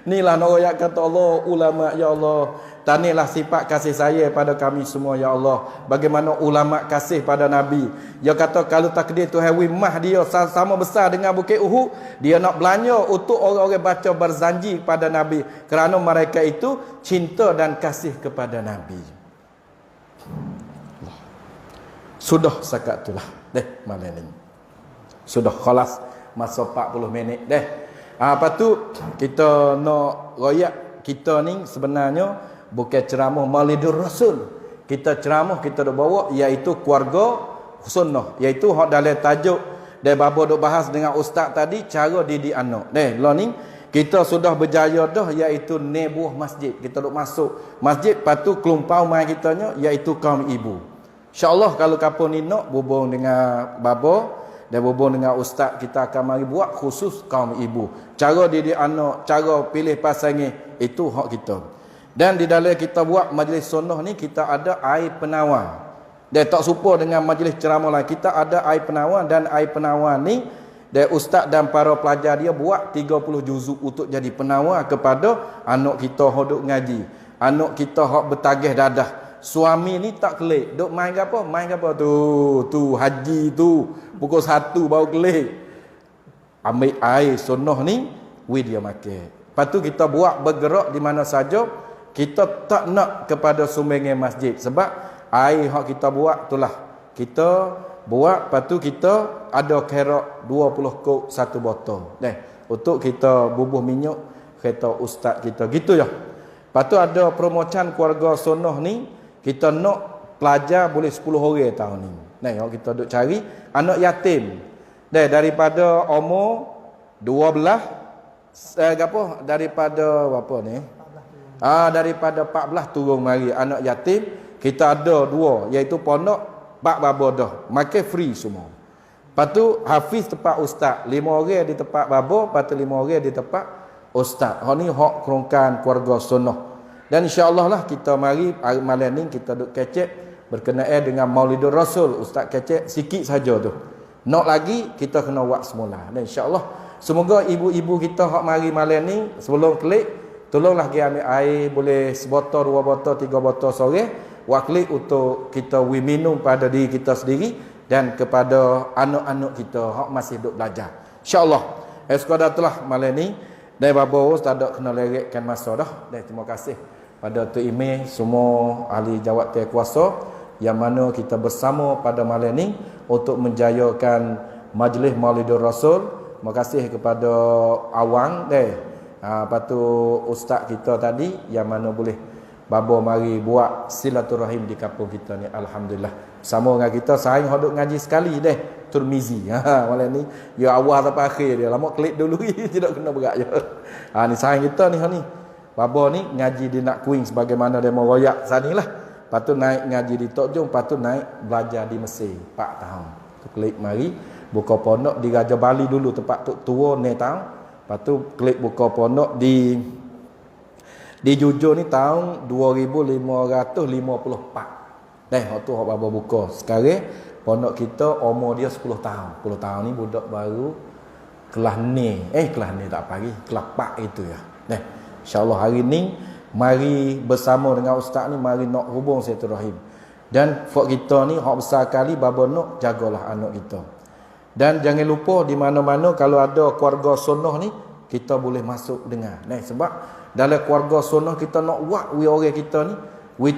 Inilah nak royak kata Allah ulama ya Allah. Tanilah sifat kasih saya pada kami semua ya Allah. Bagaimana ulama kasih pada Nabi. Dia kata kalau takdir Tuhan wimah dia sama besar dengan bukit Uhud, dia nak belanja untuk orang-orang baca berzanji pada Nabi kerana mereka itu cinta dan kasih kepada Nabi. Sudah sakat itulah. Malam ini. Sudah khalas masa 40 minit Lepas tu kita nak royak kita ni sebenarnya bukan ceramah Maulidur Rasul. Kita ceramah kita dah bawa iaitu keluarga sunnah, iaitu hak dalam tajuk dan babo duk bahas dengan ustaz tadi cara didik anak. Lah ni kita sudah berjaya dah iaitu nebuh masjid. Kita duk masuk masjid, patu kelumpau mai kitanya iaitu kaum ibu. Insya-Allah kalau kapan ni nak berhubung dengan babo dan berhubung dengan ustaz, kita akan mari buat khusus kaum ibu. Cara didik anak, cara pilih pasangan itu hak kita. Dan di dalam kita buat majlis sunnah ni kita ada air penawar. Dia tak serupa dengan majlis ceramah lain. Kita ada air penawar dan air penawar ni dan ustaz dan para pelajar dia buat 30 juzuk untuk jadi penawar kepada anak kita hok duk ngaji. Anak kita hok bertagih dadah. Suami ni tak kelik. Duk main ke apa? Main ke apa tu haji tu. Pukul 1 baru kelik. Ambil air sunnah ni, dia makan. Lepas tu kita buat bergerak di mana saja. Kita tak nak kepada sumbangan masjid. Sebab air yang kita buat itulah. Kita buat, lepas tu kita ada kerak 20 kop 1 botol. Untuk kita bubuh minyak, kata ustaz kita. Gitu ya. Lepas tu ada promocan keluarga sunnah ni. Kita nak pelajar boleh 10 orang tahun ni. Yang kita duk cari anak yatim. Daripada umur 12 daripada berapa ni? Daripada 14 turun mari anak yatim. Kita ada 2 iaitu pondok Pak Babo dah. Makan free semua. Lepas tu hafiz tempat ustaz. 5 orang di tempat Babo, lepas tu 5 orang di tempat ustaz. Hak ni hak kerongkan keluarga sunnah. Dan insya-Allah lah kita mari malam ni kita duk kecek berkenaan dengan Maulidur Rasul. Ustaz kecek sikit saja tu. Nak lagi kita kena buat semula. Dan insya-Allah semoga ibu-ibu kita hak mari malam ni sebelum klik tolonglah pergi ambil air boleh 1 botol, 2 botol, 3 botol sore. Wakli untuk kita minum pada diri kita sendiri dan kepada anak-anak kita hak masih duk belajar. Insya-Allah. Sekadar itulah malam ni. Dan babo ustaz tak kena lerekkan masa dah. Dan terima kasih pada Tok Imeh, semua ahli jawatan kuasa yang mana kita bersama pada malam ni untuk menjayakan majlis Maulidur Rasul. Terima kasih kepada Awang lepas tu ustaz kita tadi yang mana boleh babo mari buat silaturahim di kampung kita ni. Alhamdulillah. Sama dengan kita saing hodok ngaji sekali deh Tirmizi. Malam ni ya awal sampai akhir dia. Lama klik dulu tidak kena berat je. Ni saing kita ni babo ni ngaji di Nak Kuing sebagaimana dia mau royak sanilah. Lepas tu naik ngaji di Tok Jong, lepas tu naik belajar di Mesir 4 tahun. Tu klik mari buka pondok di Raja Bali dulu tempat tu tua ni tahun. Lepas tu klik buka pondok di Jujur ni tahun 2554. Waktu hok babo buka. Sekarang pondok kita umur dia 10 tahun. 10 tahun ni budak baru kelas ni. Kelas ni tak pagi, kelas 4 itu ya. InsyaAllah hari ni mari bersama dengan ustaz ni mari nak hubung silaturahim. Dan fok kita ni hok besar kali babo nak jagalah anak kita. Dan jangan lupa di mana-mana kalau ada keluarga sunnah ni kita boleh masuk dengar. Sebab dalam keluarga sunnah kita nak buat orang kita ni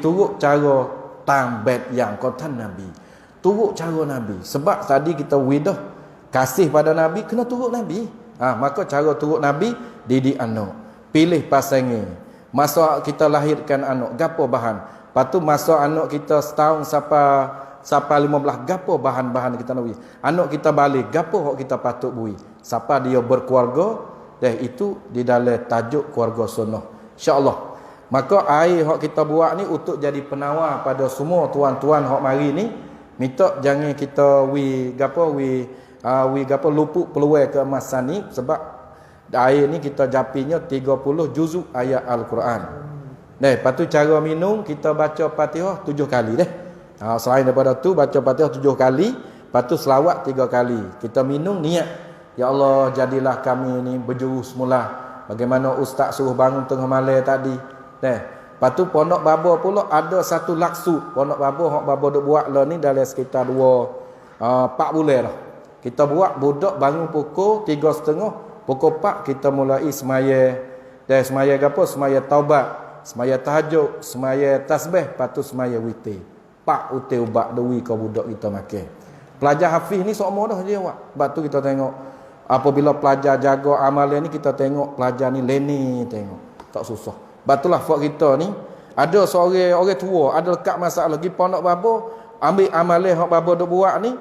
turut cara tambet yang kontan Nabi. Turut cara Nabi. Sebab tadi kita dah kasih pada Nabi kena turut Nabi. Maka cara turut Nabi didik anak. Pilih pasangan. Masa kita lahirkan anak gapo bahan. Lepas tu masa anak kita setahun sampai 15 gapo bahan-bahan kita nak beri. Anak kita balik gapo hok kita patut beri. Siapa dia berkeluarga itu di dalam tajuk keluarga sunnah. InsyaAllah. Maka air hok kita buat ni untuk jadi penawar pada semua tuan-tuan hok mari ni. Minta jangan kita luput peluang keemasan ni. Sebab air ni kita japinya 30 juzuk ayat Al-Quran. Lepas tu cara minum kita baca Fatihah 7 kali selain daripada tu baca Fatihah 7 kali. Lepas tu selawat 3 kali. Kita minum niat. Ya Allah, jadilah kami ni berjuru semula. Bagaimana ustaz suruh bangun tengah malam tadi. Lepas tu pondok babo pula ada satu laksud. Pondok babo hok babo duk buat lah ni dalam sekitar 4 bulan dah. Kita buat budak bangun pukul 3.30, pukul 4 kita mulai semaya. Semaya apa? Semaya taubat, semaya tahajud, semaya tasbih, lepas tu semaya witir. Pak util ubat dewi kau budak kita makan. Pelajar hafiz ni seumur dah dia buat. Sebab tu kita tengok apabila pelajar jaga amalan ni kita tengok pelajar ni leni tengok. Tak susah. Batulah fak kita ni ada seorang orang tua ada lekat masalah pergi pondok babo ambil amalan hak babo duk buat ni.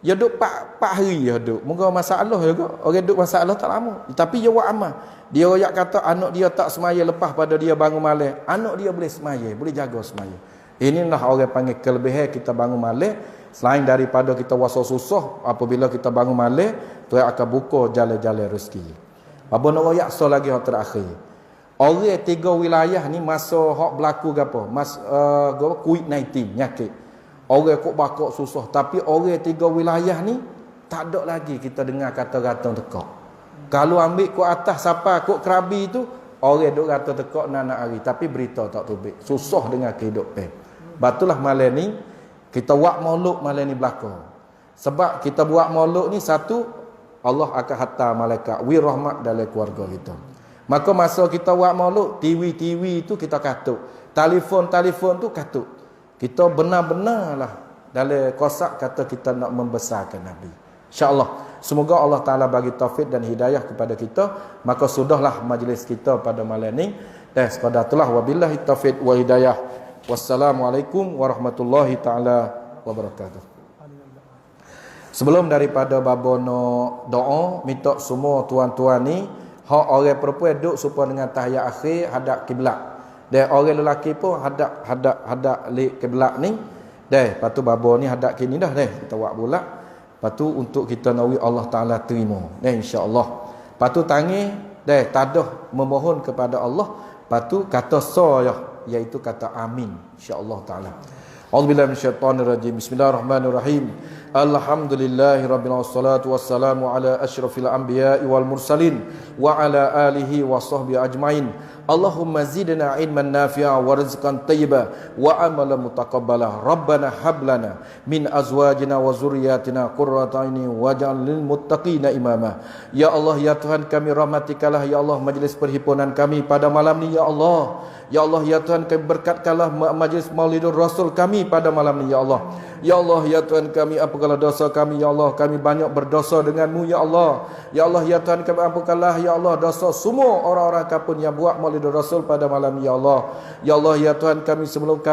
Dia duk 4 hari dia duk. Moga masalah juga. Orang duk masalah tak lama. Tapi dia buat amal. Dia royak kata anak dia tak semaya lepas pada dia bangun malam. Anak dia boleh semaya, boleh jaga semaya. Inilah orang panggil kelebihan kita bangun malam. Selain daripada kita wasa susah, apabila kita bangun malam, Tuhan akan buka jalan-jalan rezeki. Apa nak royak so lagi hak terakhir. Orang 3 wilayah ni masa hak berlaku gapo? COVID-19 nyakit. Orang kok bakok susah, tapi orang 3 wilayah ni tak ada lagi kita dengar kata-kata tekak. Kalau ambil kok atas siapa kok kerabi tu, orang duk kata tekak nak hari, tapi berita tak tubik. Susah dengan kehidupan. Batulah malam ni kita buat maulud malam ni belaka. Sebab kita buat maulud ni satu Allah akan hantar malaikat wirahmat dalam keluarga kita. Maka masa kita buat maulud, TV tu kita katuk. Telefon tu katuk. Kita benar-benarlah dalam kosak kata kita nak membesarkan Nabi. InsyaAllah. Semoga Allah Ta'ala bagi taufik dan hidayah kepada kita. Maka sudahlah majlis kita pada malam ni. Dan sekadar itulah. Wabillahi taufik wa hidayah. Wassalamualaikum warahmatullahi ta'ala wabarakatuh. Sebelum daripada babono doa, minta semua tuan-tuan ni hak orang perempuan duduk supaya dengan tahiyat akhir hadap kiblat. Dan orang lelaki pun hadap li kiblat ni. Dan lepas tu babo ni hadap kini dah kita buat bulat. Lepas tu untuk kita nawi Allah Ta'ala terima. Dan insya-Allah. Lepas tu tangi dan tadah memohon kepada Allah. Lepas tu kata iaitu kata amin insya-Allah taala. A'udzubillahi minasyaitonirrajim. Bismillahirrahmanirrahim. Alhamdulillahirabbil wassalatu wassalamu ala asyrafil anbiya'i wal mursalin wa ala alihi wa sahbihi ajmain. Allahumma zidna ilman nafi'a wa rizqan thayyiba wa amalan mutaqabbala. Rabbana hab lana min azwajina wa zurriyyatina qurrata a'yunin waj'al lil muttaqina imama. Ya Allah, ya Tuhan kami, rahmatikalah ya Allah majlis perhimpunan kami pada malam ni ya Allah. Ya Allah, ya Tuhan kami, berkatkanlah majlis Maulidur Rasul kami pada malam ni ya Allah. Ya Allah, ya Tuhan kami, ampunkanlah dosa kami ya Allah. Kami banyak berdosa denganmu ya Allah. Ya Allah, ya Tuhan kami, ampunkanlah ya Allah dosa semua orang-orang kapun yang buat Maulidur Maulid Rasul pada malam ya Allah. Ya Allah ya Tuhan kami sebelum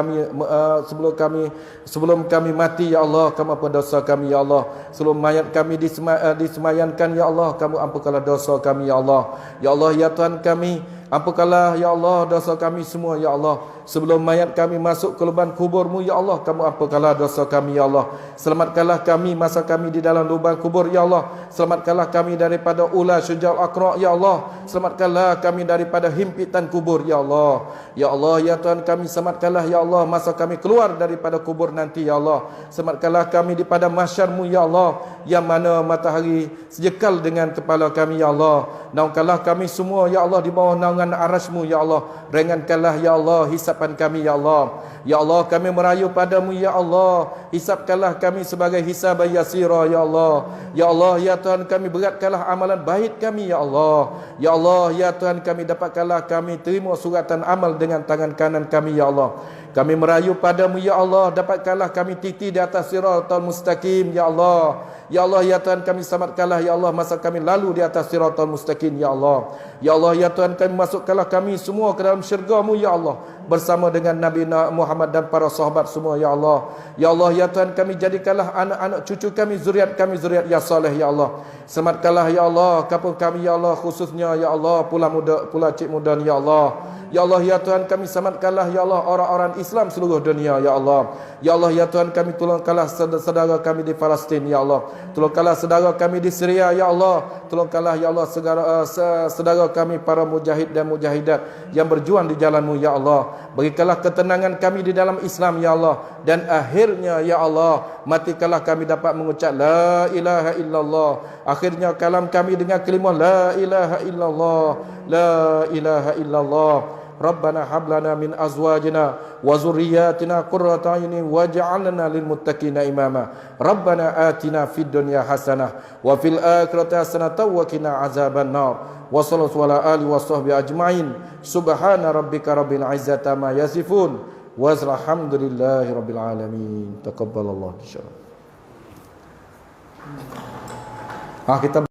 kami mati ya Allah, kamu ampun dosa kami ya Allah. Sebelum mayat kami disemayankan ya Allah, kamu ampunkanlah dosa kami ya Allah. Ya Allah ya Tuhan kami, ampunkanlah ya Allah dosa kami semua ya Allah. Sebelum mayat kami masuk ke lubang kuburmu ya Allah, kamu ampunkanlah dosa kami ya Allah. Selamatkanlah kami masa kami di dalam lubang kubur ya Allah. Selamatkanlah kami daripada ular syujal akra ya Allah. Selamatkanlah kami daripada himpitan kubur ya Allah. Ya Allah ya Tuhan kami, selamatkanlah ya Allah masa kami keluar daripada kubur nanti ya Allah. Selamatkanlah kami di pada mahsyarmu ya Allah, yang mana matahari sejekal dengan kepala kami ya Allah. Naungkanlah kami semua ya Allah di bawah naungan arasmu ya Allah. Ringankanlah ya Allah hisapan kami ya Allah. Ya Allah kami merayu padamu ya Allah, hisapkanlah kami sebagai hisab yasira ya Allah. Ya Allah ya Tuhan kami, beratkanlah amalan baik kami ya Allah. Ya Allah ya Tuhan kami, dapatkanlah kami terima suratan amal dengan tangan kanan kami ya Allah. Kami merayu padamu ya Allah, dapatkanlah kami titi di atas siratal mustaqim ya Allah. Ya Allah ya Tuhan kami, selamatkanlah ya Allah masa kami lalu di atas siratal mustaqim ya Allah. Ya Allah ya Tuhan kami, masukkanlah kami semua ke dalam syurga-Mu ya Allah, bersama dengan Nabi Muhammad dan para sahabat semua ya Allah. Ya Allah ya Tuhan kami, jadikanlah anak-anak cucu kami zuriat yang soleh ya Allah. Selamatkanlah ya Allah kampung kami ya Allah, khususnya ya Allah pula cik muda ya Allah. Ya Allah ya Tuhan kami, selamatkanlah ya Allah orang-orang Islam seluruh dunia ya Allah. Ya Allah ya Tuhan kami, tolongkanlah saudara kami di Palestin ya Allah. Tolongkanlah saudara kami di Syria ya Allah. Tolongkanlah ya Allah saudara kami para mujahid dan mujahidat yang berjuang di jalan-Mu ya Allah. Berikanlah ketenangan kami di dalam Islam ya Allah. Dan akhirnya ya Allah, matikanlah kami dapat mengucap la ilaha illallah. Akhirnya kalam kami dengan kalimah la ilaha illallah, la ilaha illallah. Rabbana hab lana min azwajina wa zurriyyatina qurrata a'yunin waj'alna lil muttaqina imama. Rabbana atina fid dunya hasanah wa fil akhirati hasanah wa qina azaban nar. Wa sallallahu ala alihi wa sahbihi ajma'in. Subhana rabbika rabbil izzati amma yasifun. Wa alhamdulillahi rabbil alamin. Taqabbalallahu insyaallah. Kita